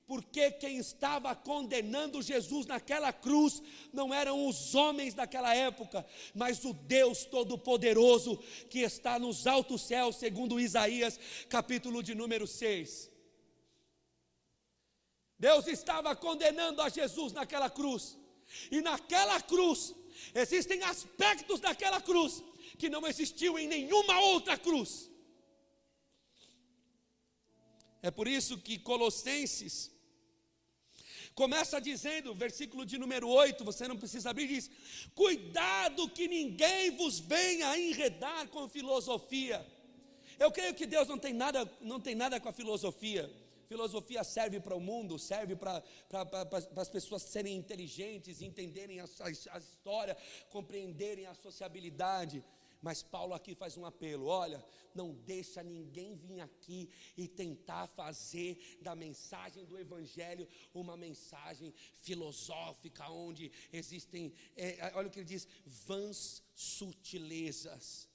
A: porque quem estava condenando Jesus naquela cruz não eram os homens daquela época, mas o Deus Todo-Poderoso que está nos altos céus, segundo Isaías, capítulo de número 6. Deus estava condenando a Jesus naquela cruz, e naquela cruz existem aspectos daquela cruz que não existiu em nenhuma outra cruz. É por isso que Colossenses começa dizendo, versículo de número 8, você não precisa abrir, diz: cuidado que ninguém vos venha enredar com filosofia. Eu creio que Deus não tem nada com a filosofia. Filosofia serve para o mundo, serve para as pessoas serem inteligentes, entenderem a história, compreenderem a sociabilidade. Mas Paulo aqui faz um apelo: olha, não deixa ninguém vir aqui e tentar fazer da mensagem do Evangelho uma mensagem filosófica, onde existem, olha o que ele diz, vãs sutilezas.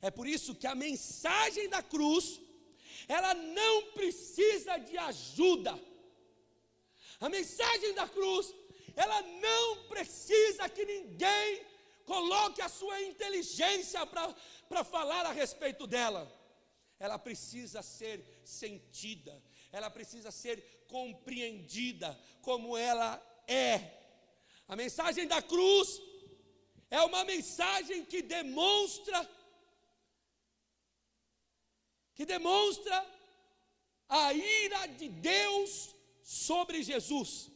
A: É por isso que a mensagem da cruz, ela não precisa de ajuda. A mensagem da cruz, ela não precisa que ninguém coloque a sua inteligência para falar a respeito dela. Ela precisa ser sentida, ela precisa ser compreendida como ela é. A mensagem da cruz é uma mensagem que demonstra a ira de Deus sobre Jesus.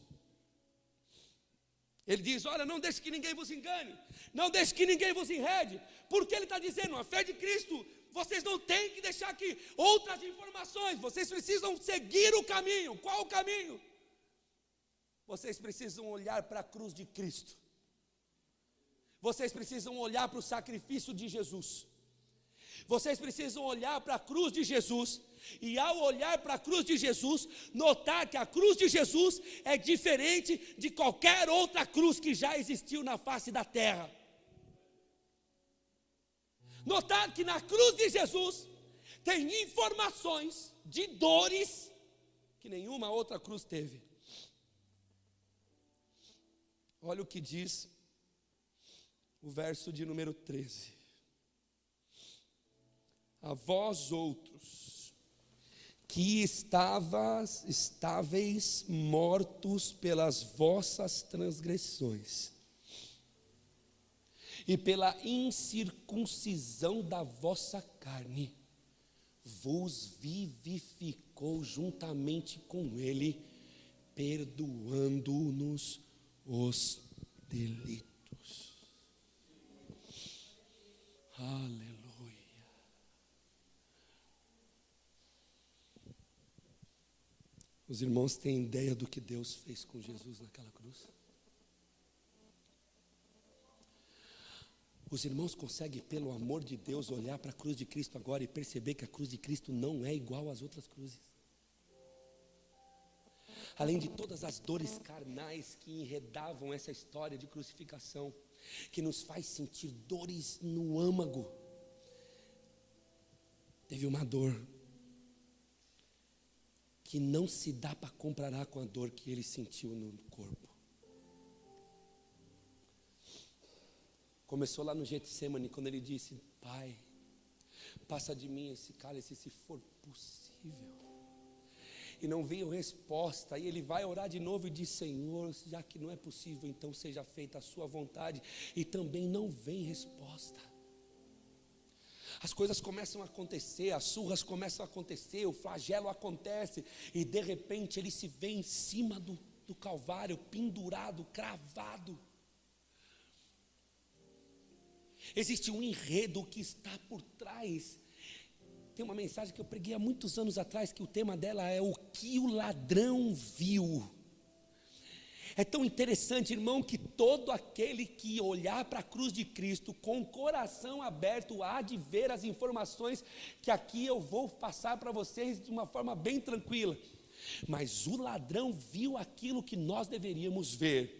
A: Ele diz: olha, não deixe que ninguém vos engane, não deixe que ninguém vos enrede, porque ele está dizendo, a fé de Cristo, vocês não têm que deixar aqui outras informações, vocês precisam seguir o caminho. Qual o caminho? Vocês precisam olhar para a cruz de Cristo, vocês precisam olhar para o sacrifício de Jesus, vocês precisam olhar para a cruz de Jesus, e ao olhar para a cruz de Jesus, notar que a cruz de Jesus é diferente de qualquer outra cruz que já existiu na face da terra. Notar que na cruz de Jesus tem informações de dores que nenhuma outra cruz teve. Olha o que diz o verso de número 13. A vós outros, que estáveis mortos pelas vossas transgressões e pela incircuncisão da vossa carne, vos vivificou juntamente com ele, perdoando-nos os delitos. Aleluia. Os irmãos têm ideia do que Deus fez com Jesus naquela cruz? Os irmãos conseguem, pelo amor de Deus, olhar para a cruz de Cristo agora e perceber que a cruz de Cristo não é igual às outras cruzes? Além de todas as dores carnais que enredavam essa história de crucificação, que nos faz sentir dores no âmago, teve uma dor que não se dá para comparar com a dor que ele sentiu no corpo. Começou lá no Getsemane, quando ele disse: Pai, passa de mim esse cálice se for possível. E não veio resposta, e ele vai orar de novo e diz: Senhor, já que não é possível, então seja feita a sua vontade. E também não vem resposta. As coisas começam a acontecer, as surras começam a acontecer, o flagelo acontece, e de repente ele se vê em cima do Calvário, pendurado, cravado. Existe um enredo que está por trás. Tem uma mensagem que eu preguei há muitos anos atrás, que o tema dela é o que o ladrão viu. É tão interessante, irmão, que todo aquele que olhar para a cruz de Cristo com o coração aberto há de ver as informações que aqui eu vou passar para vocês de uma forma bem tranquila. Mas o ladrão viu aquilo que nós deveríamos ver.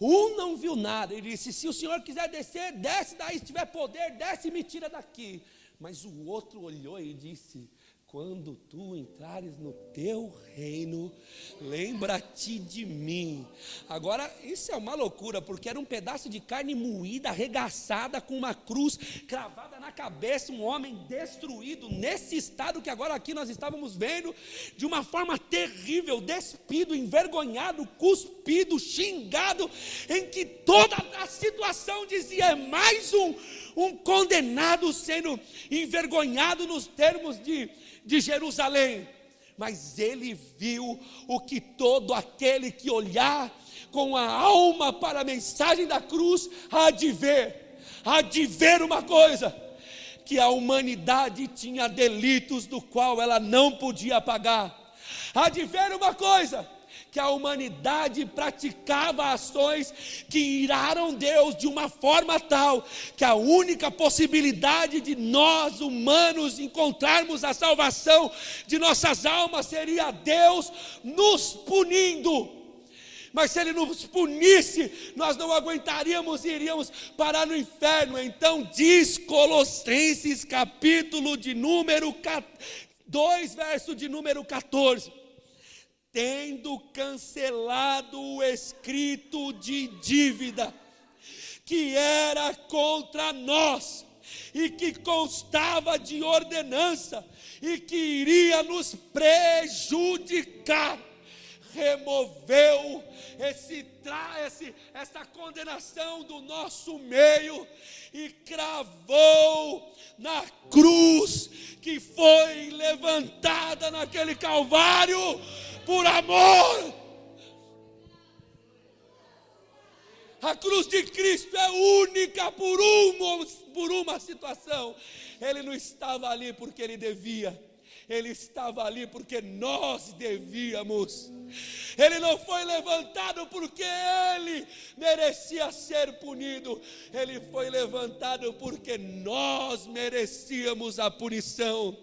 A: Um não viu nada, ele disse: se o senhor quiser descer, desce daí, se tiver poder, desce e me tira daqui. Mas o outro olhou e disse: quando tu entrares no teu reino, lembra-te de mim. Agora, isso é uma loucura, porque era um pedaço de carne moída, arregaçada, com uma cruz cravada na cabeça, um homem destruído, nesse estado que agora aqui nós estávamos vendo, de uma forma terrível, despido, envergonhado, cuspido, xingado, em que toda a situação dizia: é mais um condenado sendo envergonhado nos termos de Jerusalém. Mas ele viu o que todo aquele que olhar com a alma para a mensagem da cruz há de ver uma coisa: que a humanidade tinha delitos do qual ela não podia pagar. Há de ver uma coisa: que a humanidade praticava ações que iraram Deus de uma forma tal, que a única possibilidade de nós humanos encontrarmos a salvação de nossas almas seria Deus nos punindo. mas se Ele nos punisse, nós não aguentaríamos e iríamos parar no inferno. Então diz Colossenses capítulo de número 2, verso de número 14: tendo cancelado o escrito de dívida que era contra nós, e que constava de ordenança, e que iria nos prejudicar, removeu essa condenação do nosso meio, e cravou na cruz, que foi levantada naquele Calvário, por amor. A cruz de Cristo é única por uma situação. Ele não estava ali porque Ele devia, Ele estava ali porque nós devíamos. Ele não foi levantado porque Ele merecia ser punido, Ele foi levantado porque nós merecíamos a punição.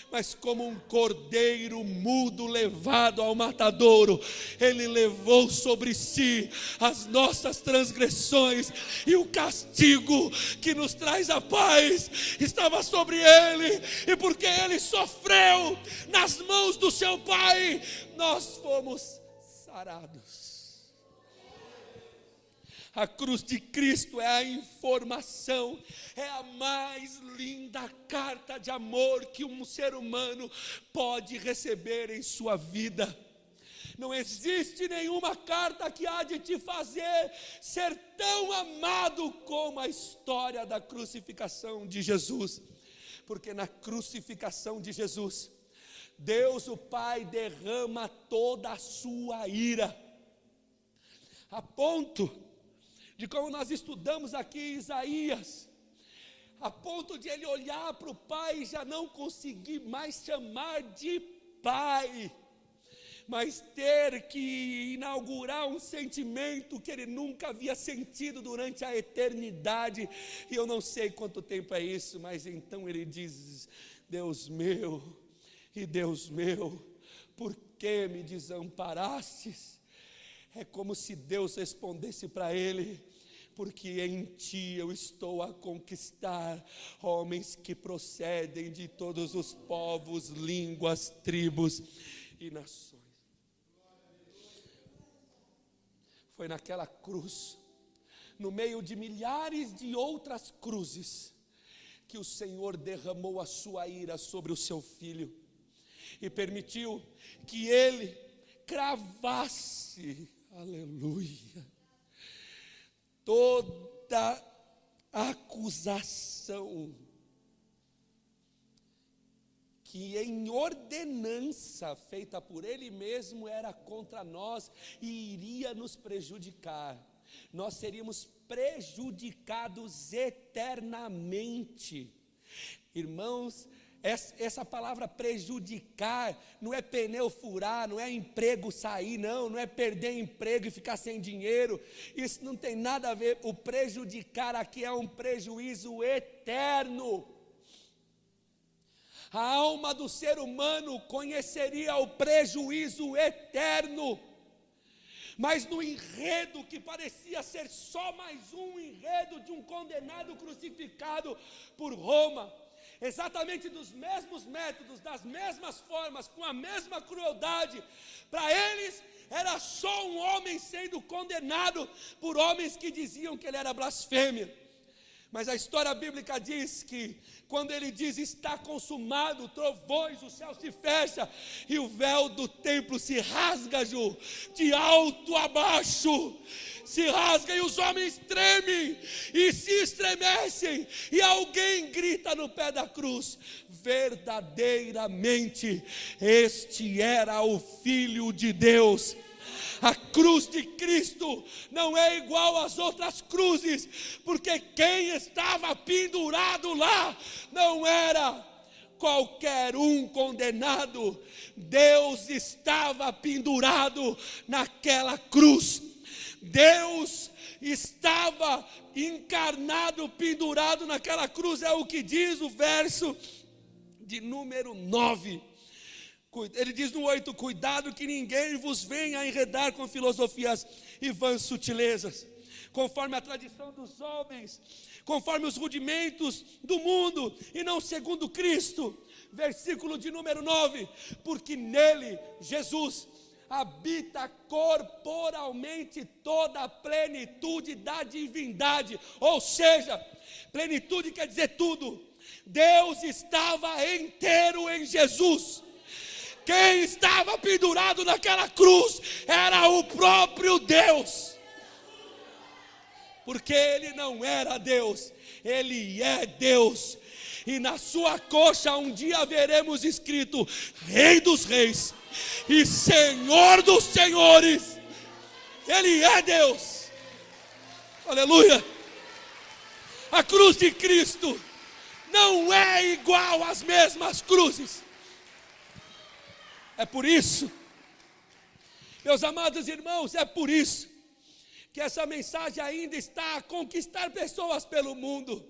A: Mas como um cordeiro mudo levado ao matadouro, Ele levou sobre si as nossas transgressões, e o castigo que nos traz a paz estava sobre Ele, e porque Ele sofreu nas mãos do seu Pai, nós fomos sarados. A cruz de Cristo é a informação, é a mais linda carta de amor que um ser humano pode receber em sua vida. Não existe nenhuma carta que há de te fazer ser tão amado como a história da crucificação de Jesus. Porque na crucificação de Jesus, Deus o Pai derrama toda a sua ira, a ponto de, como nós estudamos aqui em Isaías, a ponto de ele olhar para o Pai e já não conseguir mais chamar de Pai, mas ter que inaugurar um sentimento que ele nunca havia sentido durante a eternidade. E eu não sei quanto tempo é isso, mas então ele diz: Deus meu e Deus meu, por que me desamparastes? É como se Deus respondesse para ele: porque em ti eu estou a conquistar homens que procedem de todos os povos, línguas, tribos e nações. Foi naquela cruz, no meio de milhares de outras cruzes, que o Senhor derramou a sua ira sobre o seu Filho e permitiu que Ele cravasse, aleluia, toda acusação que em ordenança feita por Ele mesmo era contra nós e iria nos prejudicar. Nós seríamos prejudicados eternamente. Irmãos, essa palavra prejudicar não é pneu furar, não é emprego sair, não é perder emprego e ficar sem dinheiro. Isso não tem nada a ver. O prejudicar aqui é um prejuízo eterno. A alma do ser humano conheceria o prejuízo eterno. Mas no enredo que parecia ser só mais um enredo de um condenado crucificado por Roma, exatamente dos mesmos métodos, das mesmas formas, com a mesma crueldade, para eles era só um homem sendo condenado por homens que diziam que ele era blasfêmia. Mas a história bíblica diz que quando ele diz está consumado, trovões, o céu se fecha e o véu do templo se rasga, Ju, de alto a baixo, se rasga e os homens tremem e se estremecem, e alguém grita no pé da cruz: verdadeiramente este era o Filho de Deus. A cruz de Cristo não é igual às outras cruzes, porque quem estava pendurado lá não era qualquer um condenado. Deus estava pendurado naquela cruz. Deus estava encarnado, pendurado naquela cruz. É o que diz o verso de número 9. Ele diz no 8, cuidado que ninguém vos venha enredar com filosofias e vãs sutilezas, conforme a tradição dos homens, conforme os rudimentos do mundo, e não segundo Cristo. Versículo de número 9, porque nele, Jesus, habita corporalmente toda a plenitude da divindade, ou seja, plenitude quer dizer tudo. Deus estava inteiro em Jesus. Quem estava pendurado naquela cruz era o próprio Deus, porque Ele não era Deus, Ele é Deus. E na sua coxa um dia veremos escrito Rei dos Reis e Senhor dos Senhores. Ele é Deus. Aleluia. A cruz de Cristo não é igual às mesmas cruzes. É por isso, meus amados irmãos, é por isso que essa mensagem ainda está a conquistar pessoas pelo mundo.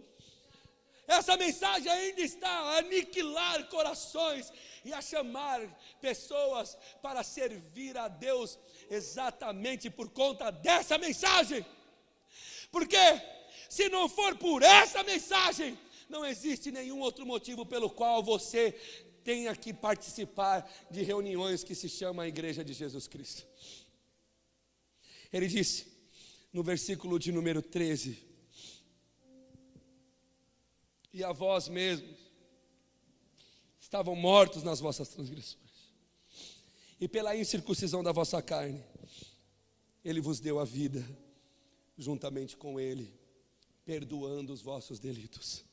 A: Essa mensagem ainda está a aniquilar corações e a chamar pessoas para servir a Deus exatamente por conta dessa mensagem. Porque se não for por essa mensagem, não existe nenhum outro motivo pelo qual você tenha que participar de reuniões que se chama a Igreja de Jesus Cristo. Ele disse no versículo de número 13: e a vós mesmos estavam mortos nas vossas transgressões, e pela incircuncisão da vossa carne Ele vos deu a vida, juntamente com Ele, perdoando os vossos delitos.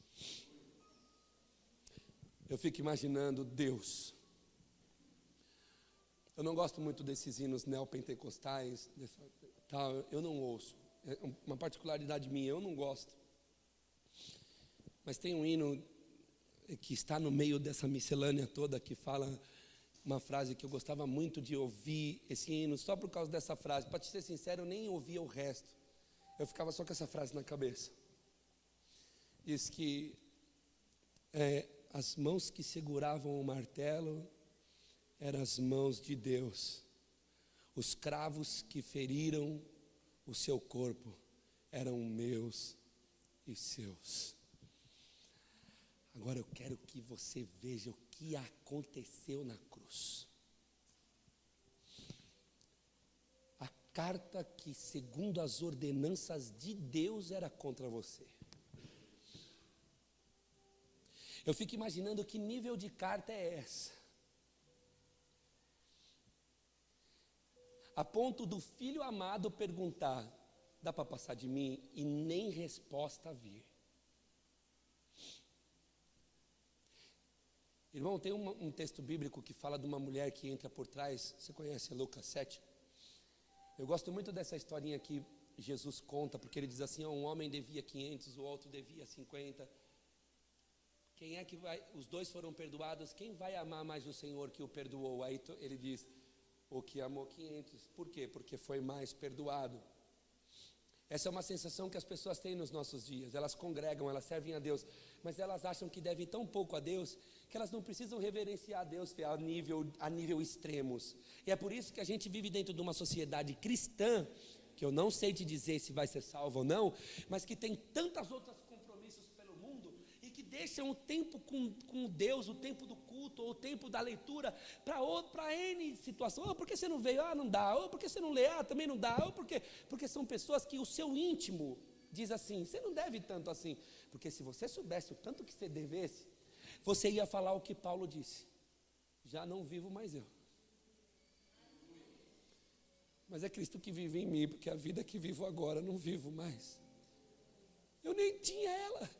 A: Eu fico imaginando Deus. Eu não gosto muito desses hinos neopentecostais, eu não ouço. É uma particularidade minha, eu não gosto. Mas tem um hino que está no meio dessa miscelânea toda, que fala uma frase que eu gostava muito de ouvir esse hino, só por causa dessa frase. Para te ser sincero, eu nem ouvia o resto. Eu ficava só com essa frase na cabeça. Diz que as mãos que seguravam o martelo eram as mãos de Deus. Os cravos que feriram o seu corpo eram meus e seus. Agora eu quero que você veja o que aconteceu na cruz. A carta que, segundo as ordenanças de Deus, era contra você. Eu fico imaginando que nível de carta é essa. A ponto do filho amado perguntar: dá para passar de mim? E nem resposta vir. Irmão, tem um texto bíblico que fala de uma mulher que entra por trás. Você conhece Lucas 7? Eu gosto muito dessa historinha que Jesus conta, porque ele diz assim: um homem devia 500, o outro devia 50. Quem é que vai? Os dois foram perdoados. Quem vai amar mais o Senhor que o perdoou? Aí ele diz: o que amou 500. Por quê? Porque foi mais perdoado. Essa é uma sensação que as pessoas têm nos nossos dias. Elas congregam, elas servem a Deus, mas elas acham que devem tão pouco a Deus, que elas não precisam reverenciar a Deus a nível extremos. E é por isso que a gente vive dentro de uma sociedade cristã, que eu não sei te dizer se vai ser salvo ou não, mas que tem tantas outras compromissos pelo mundo, e que deixam o tempo com Deus, o tempo do culto, ou o tempo da leitura, para N situação. Por que você não veio? Não dá. Por que você não lê? Também não dá. Porque são pessoas que o seu íntimo diz assim: você não deve tanto assim. Porque se você soubesse o tanto que você devesse, você ia falar o que Paulo disse: já não vivo mais eu, mas é Cristo que vive em mim, porque a vida que vivo agora não vivo mais. Eu nem tinha ela.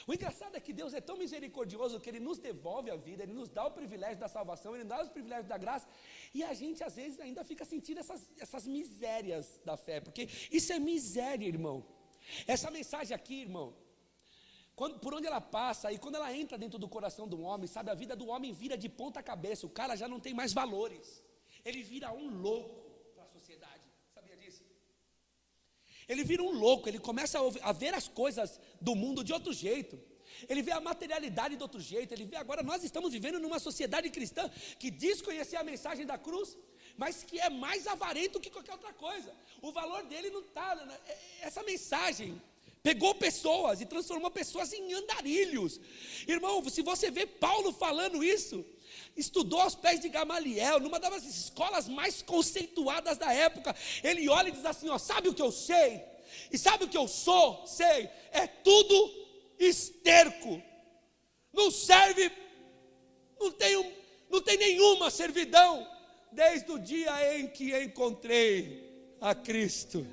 A: O engraçado é que Deus é tão misericordioso que Ele nos devolve a vida, Ele nos dá o privilégio da salvação, Ele nos dá o privilégio da graça, e a gente às vezes ainda fica sentindo essas misérias da fé, porque isso é miséria, irmão. Essa mensagem aqui, irmão, por onde ela passa e quando ela entra dentro do coração do homem, sabe, a vida do homem vira de ponta cabeça. O cara já não tem mais valores, ele vira um louco para a sociedade, sabia disso? Ele vira um louco, ele começa a ver as coisas do mundo de outro jeito. ele vê a materialidade de outro jeito, ele vê agora, nós estamos vivendo numa sociedade cristã que diz conhecer a mensagem da cruz, mas que é mais avarento que qualquer outra coisa. O valor dele não está, essa mensagem pegou pessoas e transformou pessoas em andarilhos. Irmão, se você vê Paulo falando isso, estudou aos pés de Gamaliel, numa das escolas mais conceituadas da época, ele olha e diz assim, ó, sabe o que eu sei? E sabe o que eu sou? Sei, é tudo esterco, não serve, não tem nenhuma servidão, desde o dia em que encontrei a Cristo,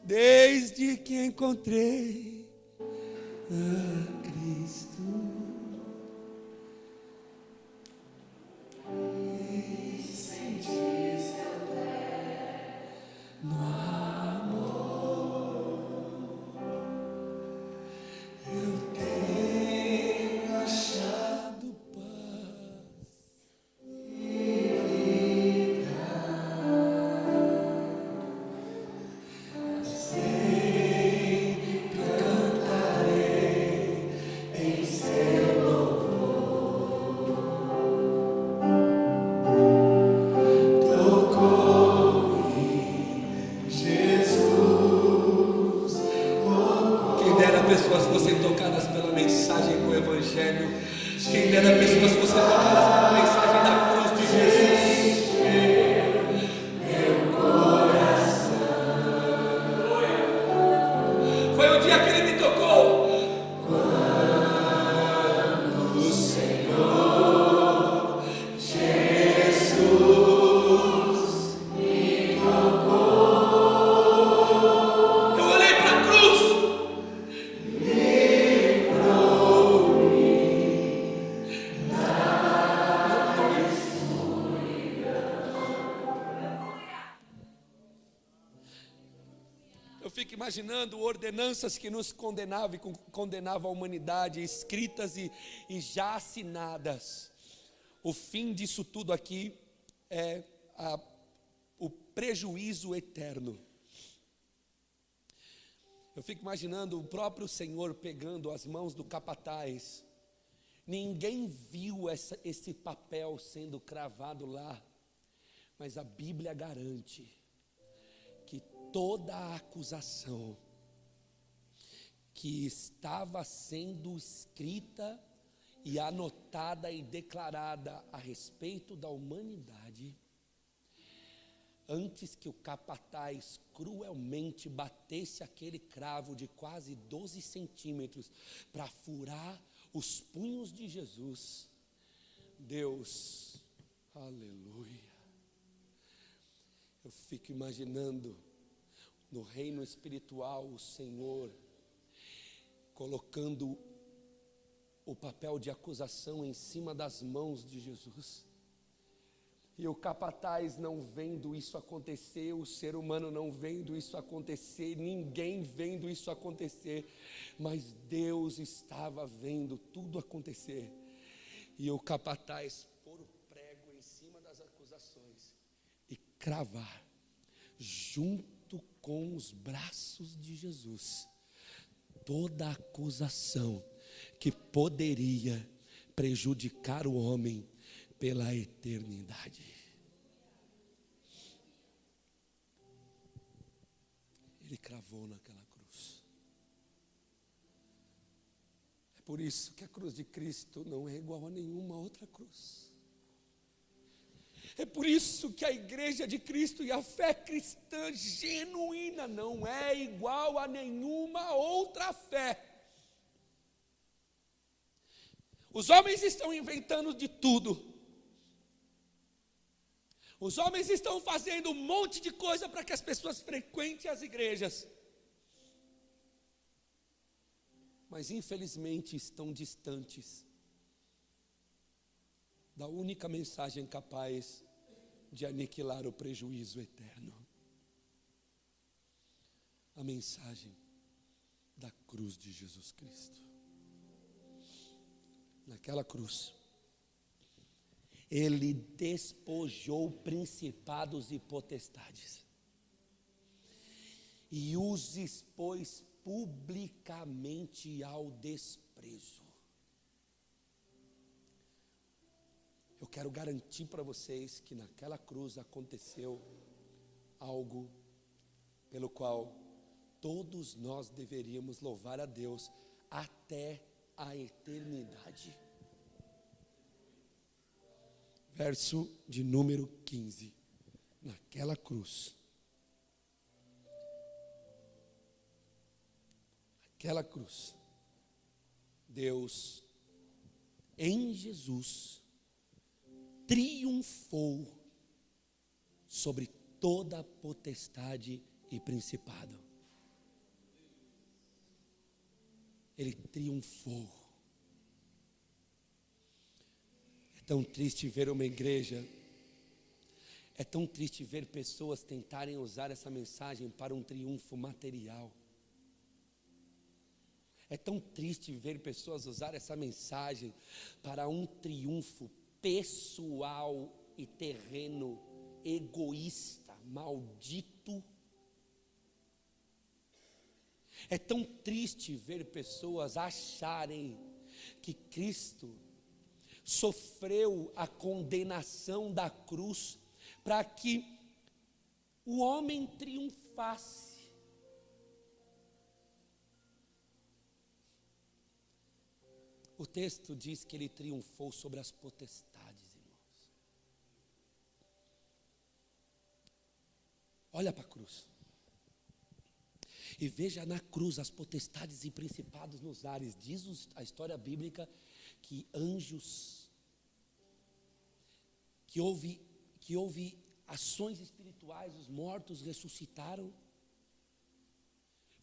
A: desde que encontrei a Cristo. Pessoas fossem tocadas pela mensagem do Evangelho, quem dera pessoas fossem tocadas pela mensagem da cruz de Jesus. Meu coração, foi o dia que ele me tocou. Quando o Senhor Jesus me tocou, eu olhei para a cruz. Imaginando ordenanças que nos condenavam e condenavam a humanidade, escritas e já assinadas. O fim disso tudo aqui é o prejuízo eterno. Eu fico imaginando o próprio Senhor pegando as mãos do capataz. Ninguém viu esse papel sendo cravado lá, mas a Bíblia garante que toda a acusação que estava sendo escrita e anotada e declarada a respeito da humanidade, antes que o capataz cruelmente batesse aquele cravo de quase 12 centímetros para furar os punhos de Jesus, Deus, aleluia, eu fico imaginando no reino espiritual o Senhor colocando o papel de acusação em cima das mãos de Jesus, e o capataz não vendo isso acontecer, o ser humano não vendo isso acontecer, ninguém vendo isso acontecer, mas Deus estava vendo tudo acontecer, e o capataz pôr o prego em cima das acusações e cravar junto com os braços de Jesus toda acusação que poderia prejudicar o homem pela eternidade. Ele cravou naquela cruz. É por isso que a cruz de Cristo não é igual a nenhuma outra cruz. É por isso que a igreja de Cristo e a fé cristã genuína não é igual a nenhuma outra fé. Os homens estão inventando de tudo. Os homens estão fazendo um monte de coisa para que as pessoas frequentem as igrejas. Mas infelizmente estão distantes da única mensagem capaz de aniquilar o prejuízo eterno. A mensagem da cruz de Jesus Cristo. Naquela cruz, Ele despojou principados e potestades e os expôs publicamente ao desprezo. Eu quero garantir para vocês que naquela cruz aconteceu algo pelo qual todos nós deveríamos louvar a Deus até a eternidade. Verso de número 15. Naquela cruz, Deus, em Jesus, triunfou sobre toda potestade e principado. Ele triunfou. É tão triste ver uma igreja, é tão triste ver pessoas tentarem usar essa mensagem para um triunfo material. É tão triste ver pessoas usar essa mensagem para um triunfo pessoal e terreno, egoísta, maldito. É tão triste ver pessoas acharem que Cristo sofreu a condenação da cruz para que o homem triunfasse. O texto diz que ele triunfou sobre as potestades, irmãos. Olha para a cruz. E veja na cruz as potestades e principados nos ares. Diz a história bíblica que anjos, que houve ações espirituais, os mortos ressuscitaram.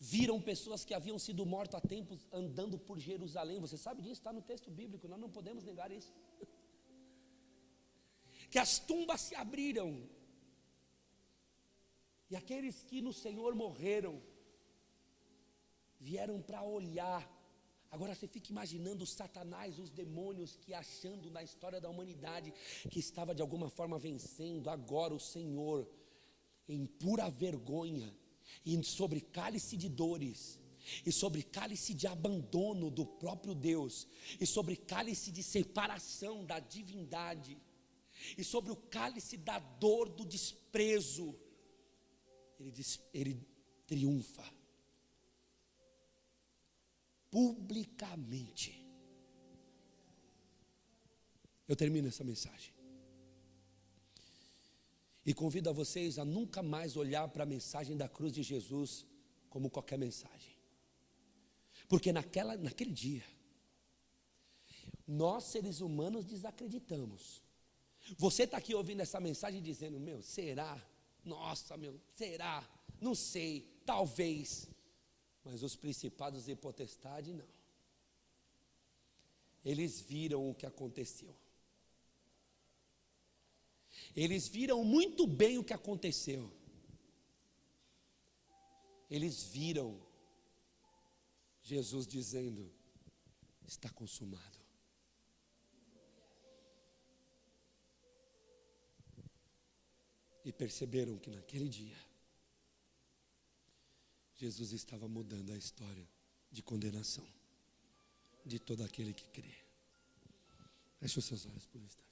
A: Viram pessoas que haviam sido mortas há tempos andando por Jerusalém. Você sabe disso? Está no texto bíblico, nós não podemos negar isso. Que as tumbas se abriram. E aqueles que no Senhor morreram, vieram para olhar. Agora você fica imaginando Satanás, os demônios que achando na história da humanidade que estava de alguma forma vencendo. Agora o Senhor, em pura vergonha, e sobre cálice de dores, e sobre cálice de abandono do próprio Deus, e sobre cálice de separação da divindade, e sobre o cálice da dor do desprezo, ele triunfa publicamente. Eu termino essa mensagem e convido a vocês a nunca mais olhar para a mensagem da cruz de Jesus como qualquer mensagem. Porque naquele dia, nós seres humanos desacreditamos. Você está aqui ouvindo essa mensagem dizendo, será? Nossa, será? Não sei, talvez. Mas os principados e potestade, não. Eles viram o que aconteceu. Eles viram muito bem o que aconteceu. Eles viram Jesus dizendo, está consumado. E perceberam que naquele dia, Jesus estava mudando a história de condenação de todo aquele que crê. Feche os seus olhos por um instante.